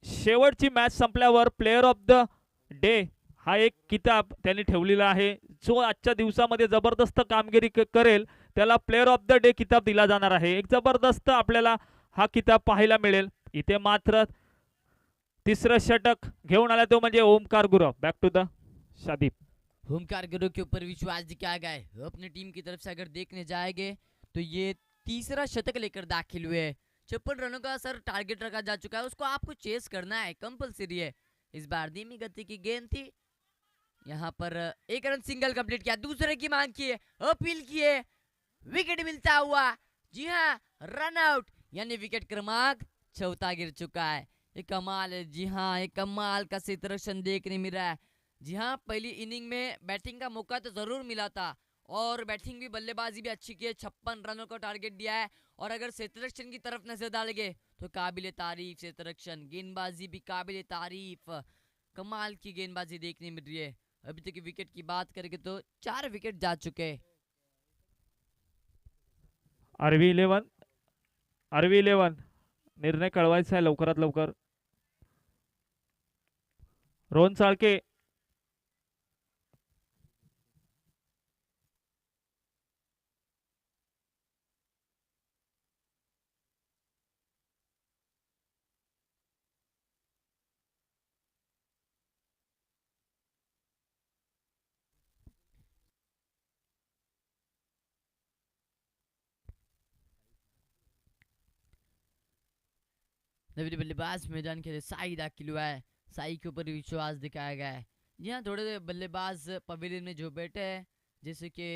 शेवटची मॅच संपल्यावर प्लेयर ऑफ द डे हा एक किताब त्यांनी ठेवलेला आहे. जो आजच्या दिवसामध्ये जबरदस्त कामगिरी करेल त्याला प्लेयर ऑफ द डे किताब दिला जाणार आहे. एक जबरदस्त आपल्याला हा किताब पाहायला मिळेल. इथे मात्र तिसरं षटक घेऊन आला तो म्हणजे Omkar Gurav. Back to the शादीप. ओमकार गुरु के ऊपर विश्वास दिखाया गया है. अपनी टीम की तरफ से अगर देखने जाएंगे तो ये तीसरा शतक लेकर दाखिल हुए. 56 रनों का सर टारगेट रखा जा चुका है, उसको आपको चेस करना है, कंपलसरी है. इस बार धीमी गति की गेंद थी, यहाँ पर एक रन सिंगल कंप्लीट किया, दूसरे की मांग की है, अपील की है, विकेट मिलता हुआ. जी हाँ, रन आउट, यानी विकेट क्रमांक 4 गिर चुका है. ये कमाल है. जी हाँ, ये कमाल का क्षेत्ररक्षण देखने मिल रहा है. जी हाँ, पहली इनिंग में बैटिंग का मौका तो जरूर मिला था और बैटिंग भी बल्लेबाजी भी अच्छी की है, 56 रनों का टारगेट दिया है। और अगर क्षेत्ररक्षण की तरफ नजर डालेंगे तो काबिले तारीफ क्षेत्ररक्षण, गेंदबाजी भी काबिले तारीफ, कमाल की गेंदबाजी देखने मिल रही है। अभी तक की विकेट की बात करेंगे तो 4 विकेट जा चुके हैं। RV11 RV11 निर्णय कळवायचा आहे लवकरात लवकर. रोहन साळके नवीन बल्लेबाज मैदान के लिए साई दाखिल हुआ है। साई के ऊपर विश्वास दिखाया गया है। जी हाँ, थोड़े बल्लेबाज पवेलियन में जो बैठे हैं जैसे कि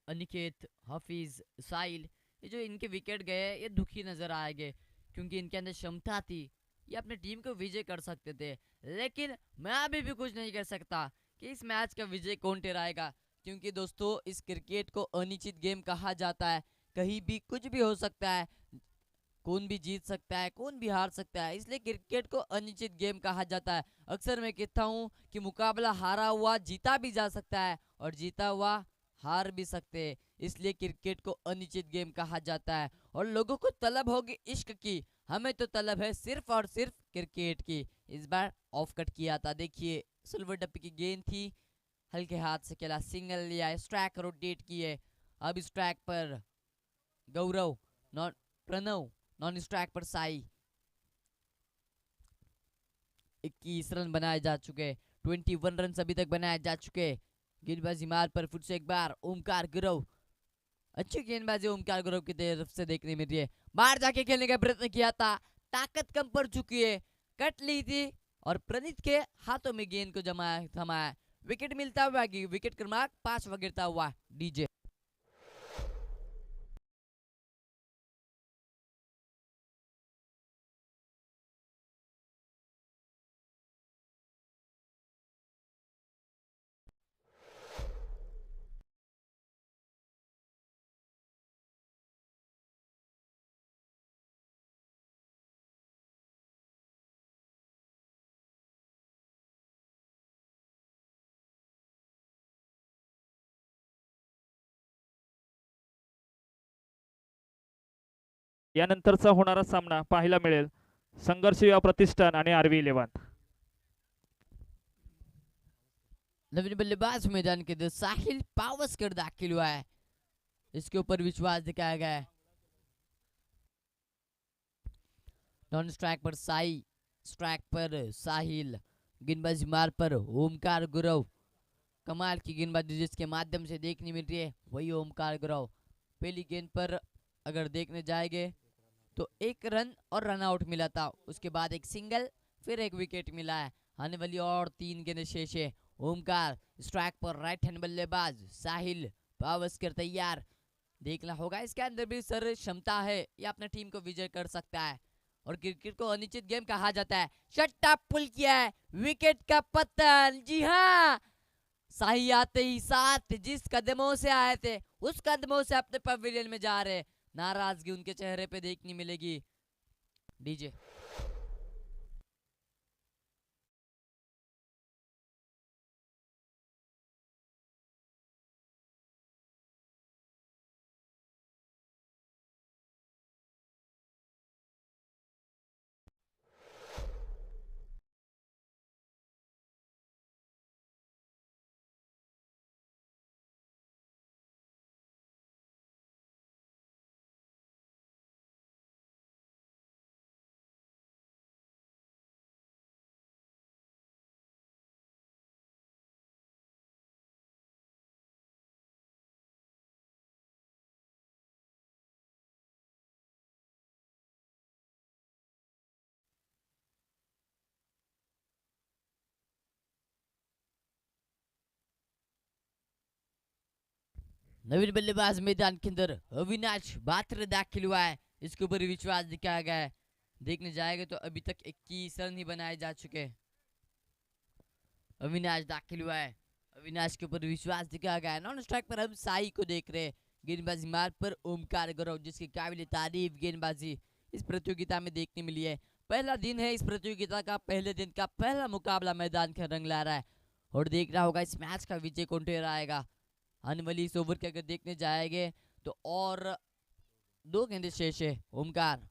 अनिकेत, हफीज, साहिल, ये जो इनके विकेट गए ये दुखी नजर आएंगे क्योंकि इनके अंदर क्षमता थी, ये अपने टीम को विजय कर सकते थे। लेकिन मैं अभी भी कुछ नहीं कर सकता कि इस मैच का विजय कौन ठहराएगा, क्योंकि दोस्तों इस क्रिकेट को अनिश्चित गेम कहा जाता है। कहीं भी कुछ भी हो सकता है, कौन भी जीत सकता है, कौन भी हार सकता है, इसलिए क्रिकेट को अनिश्चित गेम कहा जाता है। अक्सर मैं कहता हूँ कि मुकाबला हारा हुआ जीता भी जा सकता है और जीता हुआ हार भी सकते हैं, इसलिए क्रिकेट को अनिश्चित गेम कहा जाता है। और लोगों को तलब होगी इश्क की, हमें तो तलब है सिर्फ और सिर्फ क्रिकेट की। इस बार ऑफ कट किया था, देखिए सिल्वर डप्पी की गेंद थी, हल्के हाथ से खेला, सिंगल लिया, स्ट्राइक रोटेट किए। अब स्ट्राइक पर गौरव, नॉन प्रणव, नॉन स्ट्राइक पर साई। 21 रन बनाए जा चुके, 21 रन अभी तक बनाए जा चुके। गेंदबाजी मार पर फिर से एक बार ओमकार गुरव, अच्छी गेंदबाजी ओमकार गुरव की तरफ से देखने मिल रही है। बाहर जाके खेलने का प्रयत्न किया था, ताकत कम पड़ चुकी है, कट ली थी और प्रणीत के हाथों में गेंद को जमाया थमाया। विकेट मिलता हुआ कि विकेट क्रमांक 5 गिरता हुआ डीजे। यानंतरचा होणारा सामना पाहायला मिळेल संघर्ष युवा प्रतिष्ठान आणि RV11. नवीन बल्लेबाज मैदान के अंदर साहिल पावस्कर दाखिल हुआ है, इसके ऊपर विश्वास दिखाया गया है। नॉन स्ट्राइक पर साई, स्ट्राइक पर साहिल, गेंदबाजी मार पर ओमकार गुरव, कमाल की गेंदबाजी जिसके माध्यम से देखने मिल रही है वही ओमकार गुरव। पहली गेंद पर अगर देखने जाएंगे तो 1 रन और रन आउट मिला था, उसके बाद एक सिंगल, फिर एक विकेट मिला है। आने वाली और 3 गेंदें शेष है। ओमकार स्ट्राइक पर राइट हैंड बल्लेबाज, साहिल पावस्कर तैयार। देखना होगा इसके अंदर भी सर क्षमता है, ये अपने टीम को विजय कर सकता है। और क्रिकेट को अनिश्चित गेम कहा जाता है। शट्टा पुल किया है, विकेट का पतन। जी हाँ, साही आते ही साथ जिस कदमों से आए थे उस कदमों से अपने पवेलियन में जा रहे, नाराजगी उनके चेहरे पे देखनी मिलेगी डीजे। नवीन बल्लेबाज मैदान के अंदर अविनाश बात्र दाखिल हुआ है, इसके ऊपर विश्वास दिखाया गया है। देखने जाएगा तो अभी तक 21 रन ही बनाए जा चुके हैं। अविनाश दाखिल हुआ है, अविनाश के ऊपर विश्वास दिखाया गया है। नॉन स्ट्राइक पर हम साई को देख रहे हैं, गेंदबाजी मार्ग पर ओमकार गौरव, जिसकी काबिल तारीफ गेंदबाजी इस प्रतियोगिता में देखने मिली है। पहला दिन है इस प्रतियोगिता का, पहले दिन का पहला मुकाबला मैदान का रंग ला रहा है और देखना होगा इस मैच का विजय कौन ठहराएगा। आने वाली इस ओवर के अगर देखने जाएंगे तो और 2 गेंदें शेष है। ओमकार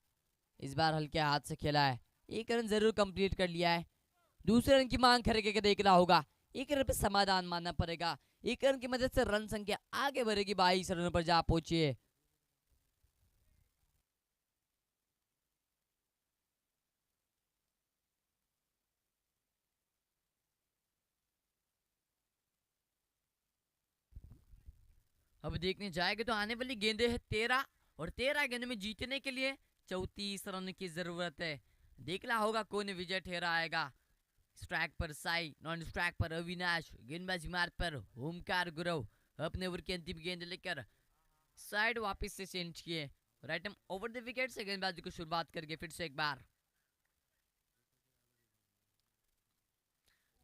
इस बार हल्के हाथ से खेला है, 1 रन जरूर कंप्लीट कर लिया है। दूसरे रन की मांग करके देखना होगा, 1 रन पे समाधान मानना पड़ेगा। 1 रन की मदद से रन संख्या आगे बढ़ेगी, 22 रनों पर जा पहुंची है। अब देखने जाएंगे तो आने वाली गेंदें है 13 और 13 गेंदों में जीतने के लिए 34 रन की जरूरत है। देखना होगा कौन विजय ठहराएगा। स्ट्राइक पर साई, नॉन स्ट्राइक पर अविनाश, गेंदबाजी मार्ग पर ओमकार गुरव अपने ओवर की अंतिम गेंद लेकर साइड वापस से चेंज किए। Right hand over the wicket से गेंदबाजी को शुरुआत करके फिर से एक बार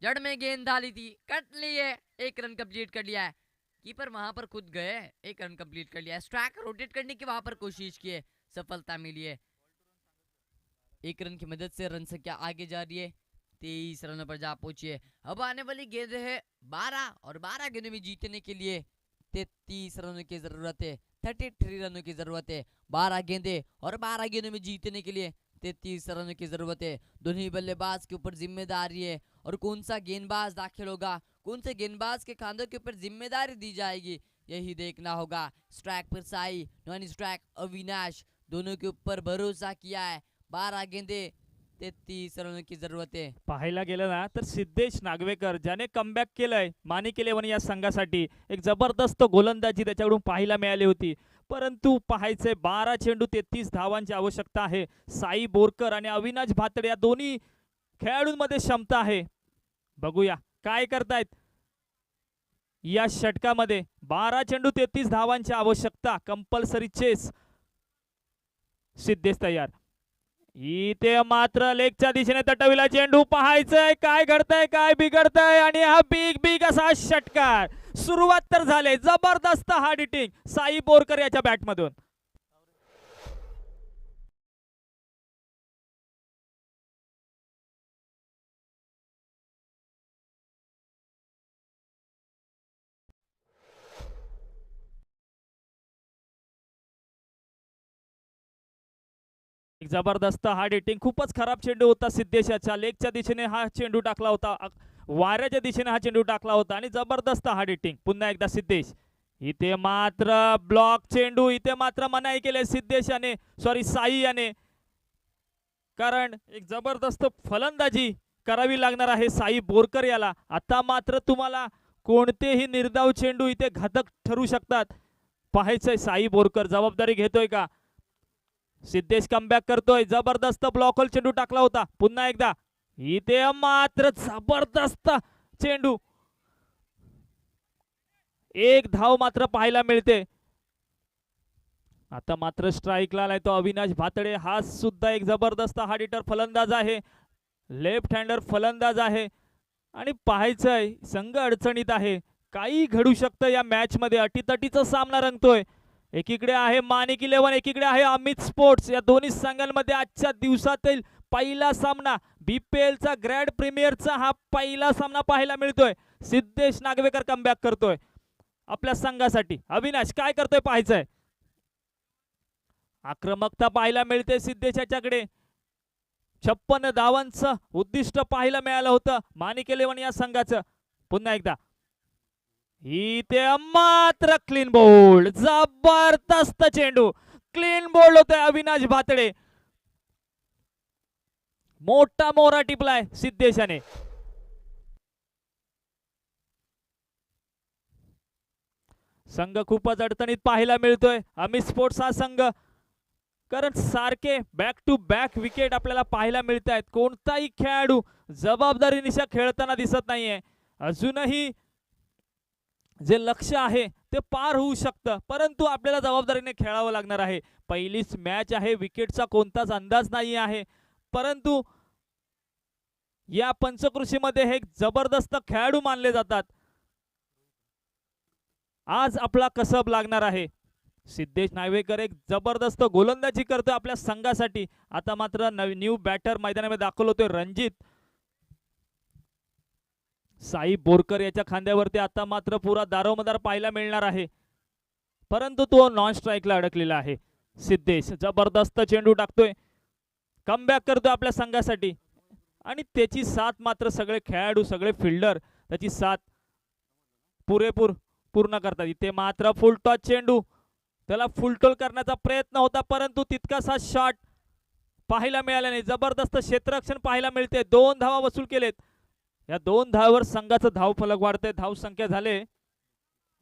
जड़ में गेंद डाली थी, कट लिए, 1 रन कंप्लीट कर लिया है। कीपर वहां पर खुद गए, 1 रन कंप्लीट कर लिया है। स्ट्राइक रोटेट करने की वहां पर कोशिश की है, सफलता मिली है। 1 रन की मदद से रन संख्या आगे जा रही है, 23 रनों पर जा पहुंची है। अब आने वाली गेंद है 12 और 12 गेंदों में जीतने के लिए 33 रनों की जरूरत है, 33 रनों की जरूरत है। 12 गेंदे और 12 गेंदों में जीतने के लिए 33 रनों की जरूरत है। दोनों ही बल्लेबाज के ऊपर जिम्मेदारी है और कौन सा गेंदबाज दाखिल होगा, कौन से गेंदबाज के खांधों के ऊपर जिम्मेदारी दी जाएगी, यही देखना होगा। स्ट्राइक पर साई, नॉन स्ट्राइक अविनाश, दोनों के ऊपर भरोसा किया है। 12 गेंदे 33 रनों की जरूरत है। पाहायला गेलं ना तर सिद्धेश नागवेकर ज्याने कमबॅक केलंय माणिक इलेव्हन या संघासाठी, एक जबरदस्त गोलंदाजी त्याच्याकडून पाहायला मिळाली होती. परंतु पाहायचंय 12 चेंडू 33 धावांची आवश्यकता आहे. साई बोरकर आणि अविनाश भातडे या दोन्ही खेळाडूंमध्ये क्षमता आहे. बघूया काय करतायत या षटकामध्ये. 12 चेंडू 33 धावांची आवश्यकता, कंपल्सरी चेस. सिद्धेश तयार, इथे मात्र लेगच्या दिशेने तटविला चेंडू. पाहायचंय काय घडतंय, काय बिघडतंय आणि हा बिग बिग असा षटकार. सुरुवात तर झाले, जबरदस्त हार्ड हिटिंग साई बोरकर याच्या बॅटमधून. एक जबरदस्त हार्ड हिटिंग, खूपच खराब चेंडू होता सिद्धेशाच्या. लेगच्या दिशेने हा चेंडू टाकला होता, वाऱ्याच्या दिशेने हा चेंडू टाकला होता आणि जबरदस्त हार्ड हिटिंग. पुन्हा एकदा सिद्धेश, इथे मात्र ब्लॉक चेंडू, इथे मात्र मनाई केले सिद्धेशाने, सॉरी साई याने, कारण एक जबरदस्त फलंदाजी करावी लागणार आहे साई बोरकर याला. आता मात्र तुम्हाला कोणतेही निर्धाव चेंडू इथे घातक ठरू शकतात. पाहायचंय साई बोरकर जबाबदारी घेतोय का. सिद्धेश कमबॅक करतोय, जबरदस्त ब्लॉकल चेंडू टाकला होता. पुन्हा एकदा इथे मात्र जबरदस्त चेंडू, 1 धाव मात्र पाहायला मिळते. आता मात्र स्ट्राइकला आलाय तो अविनाश भातडे. हा सुद्धा एक जबरदस्त हार्ड हिटर फलंदाज आहे, लेफ्ट हँडर फलंदाज आहे आणि पाहायचंय संघ अडचणीत आहे. काही घडू शकतं या मॅच मध्ये, अटीतटीचा सामना रंगतोय. एकीकडे आहे माणिक इलेव्हन, एकीकडे आहे अमित स्पोर्ट्स. या दोन्ही संघांमध्ये आजच्या दिवसातील पहिला सामना, बीपीएल चा ग्रँड प्रीमियरचा हा पहिला सामना पाहायला मिळतोय. सिद्धेश नागवेकर कमबॅक करतोय आपल्या संघासाठी. अविनाश काय करतोय पाहायचंय. आक्रमकता पाहायला मिळते सिद्धेश याच्याकडे. 56 धावांचं उद्दिष्ट पाहायला मिळालं होतं माणिक इलेव्हन या संघाचं. पुन्हा एकदा इथे मात्र क्लीन बोल्ड, जबरदस्त चेंडू, क्लीन बोल्ड होतोय अविनाश भातडे. मोठा मोरा टिपलाय सिद्धेशाने. संघ खूपच अडचणीत पाहायला मिळतोय अमित स्पोर्ट्स हा संघ, कारण सारखे बॅक टू बॅक विकेट आपल्याला पाहायला मिळत आहेत. कोणताही खेळाडू जबाबदारीनिशा खेळताना दिसत नाहीये. अजूनही जे लक्ष्य आहे ते पार होऊ शकतं, परंतु आपल्याला जबाबदारीने खेळावं लागणार आहे. पहिलीच मॅच आहे, विकेटचा कोणताच अंदाज नाही आहे, परंतु या पंचकृषीमध्ये हे जबरदस्त खेळाडू मानले जातात. आज आपला कसब लागणार आहे. सिद्धेश नार्वेकर एक जबरदस्त गोलंदाजी करतोय आपल्या संघासाठी. आता मात्र न्यू बॅटर मैदानामध्ये दाखल होतोय रणजित. साई बोरकर याच्या खांद्यावरती आता मात्र पुरा दारोमदार पाहायला मिळणार आहे, परंतु तो नॉन स्ट्राईकला अडकलेला आहे. सिद्धेश जबरदस्त चेंडू टाकतोय, कमबॅक करतोय आपल्या संघासाठी आणि त्याची साथ मात्र सगळे खेळाडू सगळे फिल्डर त्याची साथ पुरेपूर पूर्ण करतात. इथे मात्र फुल टॉस चेंडू, त्याला फुलटोल करण्याचा प्रयत्न होता परंतु तितकासा शॉट पाहायला मिळाला नाही. जबरदस्त क्षेत्ररक्षण पाहायला मिळते. 2 धावा वसूल केलेत. या 2 धावावर संघाचं धावफलक वाढतंय. धाव संख्या झाले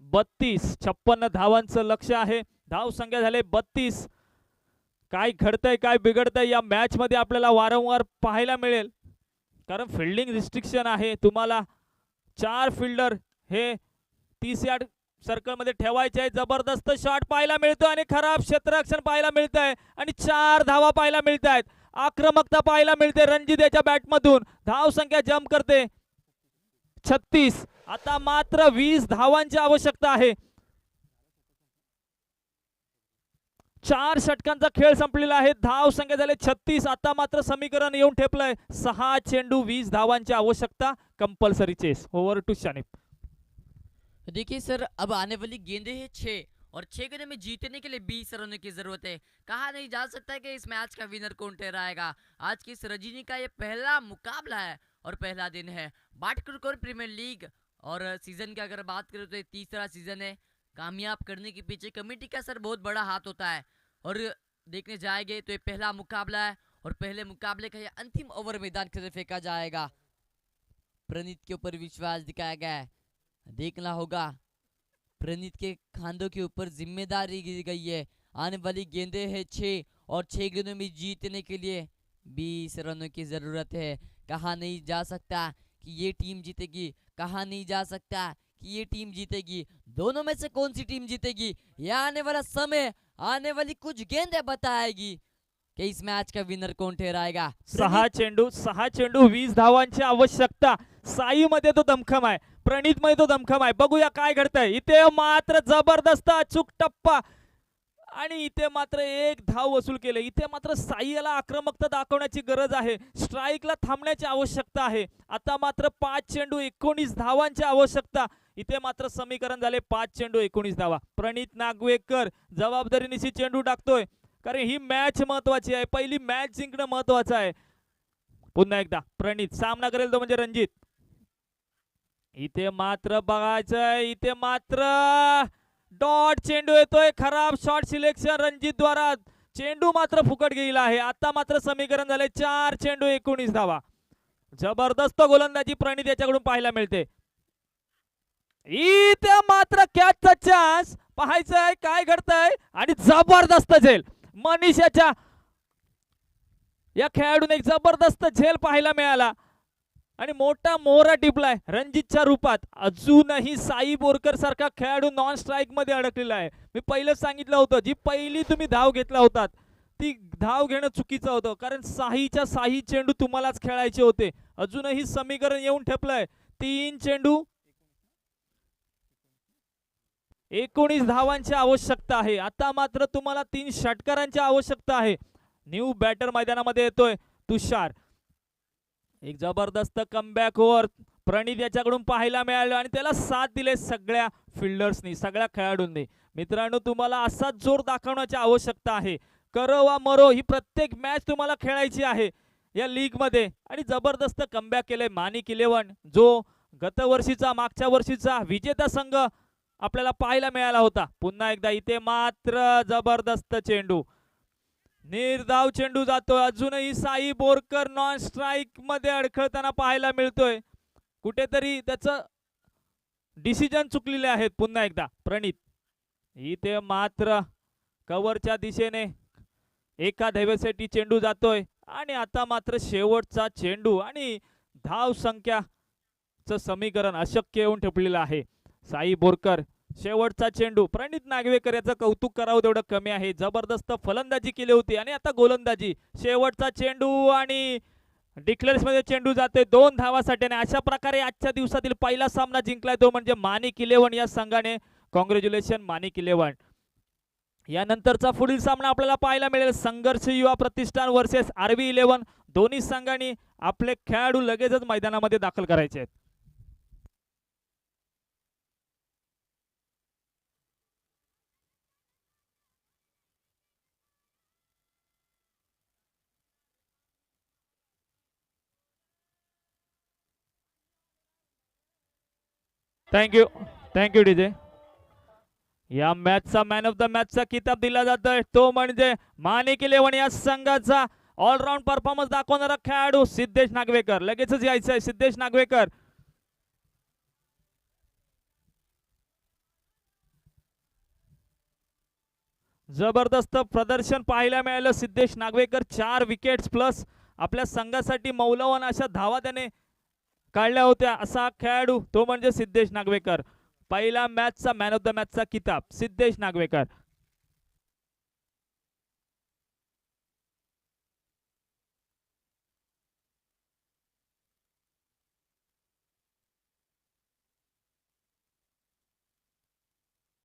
32. 56 धावांचं लक्ष आहे. धाव संख्या झाले 32. काय घडतंय काय बिघडतंय या मॅच मध्ये आपल्याला वारंवार पाहायला मिळेल, कारण फिल्डिंग रिस्ट्रिक्शन आहे. तुम्हाला 4 फिल्डर हे 30 यार्ड सर्कल मध्ये ठेवायचे आहे. जबरदस्त शॉट पाहायला मिळतोय आणि खराब क्षेत्ररक्षण पाहायला मिळत आहे आणि 4 धावा पाहायला मिळत आहेत. आक्रमकता पाहायला मिळते रणजित याच्या बॅटमधून. धाव संख्या जम्प करते 36. आता मात्र 20 धावांची आवश्यकता आहे. 4 षटकांचा खेळ संपलेला आहे. धाव संख्या झाले 36. आता मात्र समीकरण येऊन ठेपलंय. 6 चेंडू 20 धावांची आवश्यकता. Compulsory chase. Over to Shanif. देखिए सर, अब आने वाली गेंदें हैं 6 और 6 गेंदों में जीतने के लिए 20 रनों की जरूरत है। कहा नहीं जा सकता है कि इस मैच का विनर कौन ठहराएगा। आज की इस रजनी का ये पहला मुकाबला है और पहला दिन है। बाटकुरकोर प्रीमियर लीग और सीजन की अगर बात करें तो ये तीसरा सीजन है। कामयाब करने के पीछे कमेटी का सर बहुत बड़ा हाथ होता है और देखने जाएंगे तो ये पहला मुकाबला है और पहले मुकाबले का ये अंतिम ओवर मैदान की तरफ फेंका जाएगा। प्रणीत के ऊपर विश्वास दिखाया गया है। देखना होगा प्रणीत के खांधों के ऊपर जिम्मेदारी दी गई है। आने वाली गेंदें हैं 6 और 6 गेंदों में जीतने के लिए 20 रनों की जरूरत है। कहा नहीं जा सकता कि ये टीम जीतेगी, कहा नहीं जा सकता कि ये टीम जीतेगी। दोनों में से कौन सी टीम जीतेगी यह आने वाला समय, आने वाली कुछ गेंदें बताएगी कि इस मैच का विनर कौन ठहराएगा। 6 चेंडू 20 धावांची आवश्यकता. साई मध्ये तो दमखम आहे, प्रणीत मध्ये तो दमखम आहे. बघूया काय घडतंय. इथे मात्र जबरदस्त अचूक टप्पा आणि इथे मात्र 1 धाव वसूल केले. इथे मात्र साईला आक्रमकता दाखवण्याची गरज आहे. स्ट्राईकला थांबण्याची आवश्यकता आहे. आता मात्र 5 चेंडू 19 धावांची आवश्यकता. इथे मात्र समीकरण झाले 5 चेंडू 19 धावा. प्रणीत नागवेकर जबाबदारीनिशी चेंडू टाकतोय, कारण ही मॅच महत्वाची आहे. पहिली मॅच जिंकणं महत्वाचं आहे. पुन्हा एकदा प्रणीत सामना करेल तो म्हणजे रणजित. इथे मात्र बघायचंय, इथे मात्र डॉट चेंडू येतोय. खराब शॉट सिलेक्शन रणजित द्वारा. चेंडू मात्र फुकट गेला आहे. आता मात्र समीकरण झाले 4 चेंडू 19 धावा. जबरदस्त गोलंदाजी प्रणीत याच्याकडून पाहायला मिळते. इथे मात्र कॅचचा चान्स. पाहायचंय काय घडतंय आणि जबरदस्त झेल मनीषाच्या या खेळाडूने. एक जबरदस्त झेल पाहायला मिळाला आणि मोठा मोहरा टिपलाय रणजितच्या रूपात. अजूनही साई बोरकर सारखा खेळाडू नॉन स्ट्राईक मध्ये अडकलेला आहे. मी पहिलं सांगितलं होतं, जी पहिली तुम्ही धाव घेतला होतात ती धाव घेणं चुकीचं होतं, कारण साहीच्या साही चेंडू तुम्हालाच खेळायचे होते. अजूनही समीकरण येऊन ठेपलंय. 3 चेंडू 19 धावांची आवश्यकता आहे. आता मात्र तुम्हाला 3 षटकारांची आवश्यकता आहे. न्यू बॅटर मैदानामध्ये येतोय तुषार. एक जबरदस्त कमबॅक ओव्हर प्रणीत याच्याकडून पाहायला मिळालं आणि त्याला साथ दिले सगळ्या फिल्डर्सनी, सगळ्या खेळाडूंनी. मित्रांनो, तुम्हाला असाच जोर दाखवण्याची आवश्यकता आहे. करो वा मरो ही प्रत्येक मॅच तुम्हाला खेळायची आहे या लीग मध्ये. आणि जबरदस्त कमबॅक केले माणिक 11, जो गतवर्षीचा मागच्या वर्षीचा विजेता संघ आपल्याला पाहायला मिळाला होता. पुन्हा एकदा इथे मात्र जबरदस्त चेंडू, निर्धाव चेंडू जातोय. अजूनही साई बोरकर नॉन स्ट्राईक मध्ये अडखळताना पाहायला मिळतोय. कुठेतरी त्याचं डिसिजन चुकलेले आहेत. पुन्हा एकदा प्रणीत. इथे मात्र कव्हरच्या दिशेने एका धावेसाठी चेंडू जातोय आणि आता मात्र शेवटचा चेंडू आणि धाव संख्याचं समीकरण अशक्य येऊन ठेपलेलं आहे. साई बोरकर शेवटचा चेंडू. प्रणीत नागवेकर याचं कौतुक करावं तेवढं कमी आहे. जबरदस्त फलंदाजी केली होती आणि आता गोलंदाजी. शेवटचा चेंडू आणि डिक्लेअर्स मध्ये चेंडू जातोय 2 धावासाठी. आणि अशा प्रकारे आजच्या दिवसातील पहिला सामना जिंकलाय तो म्हणजे माणिक 11 या संघाने. कॉंग्रॅच्युलेशन माणिक 11. यानंतरचा पुढील सामना आपल्याला पाहायला मिळेल संघर्ष युवा प्रतिष्ठान वर्सेस आरबी 11. दोन्ही संघांनी आपले खेळाडू लगेचच मैदानामध्ये दाखल करायचे आहेत. Thank you DJ. या मॅचचा मॅन ऑफ द मॅचचा किताब दिला जातोय तो म्हणजे माणिक 11 या संघाचा ऑलराऊंड परफॉर्मन्स दाखवणारा खेळाडू सिद्धेश नागवेकर. लगेचच यायचं आहे सिद्धेश नागवेकर. जबरदस्त प्रदर्शन पाहायला मिळालं सिद्धेश नागवेकर. 4 विकेट्स प्लस आपल्या संघासाठी मौल्यवान अशा धावा त्याने काढल्या होत्या. असा खेळाडू तो म्हणजे सिद्धेश नागवेकर. पहिला मॅचचा मॅन ऑफ द मॅचचा किताब सिद्धेश नागवेकर.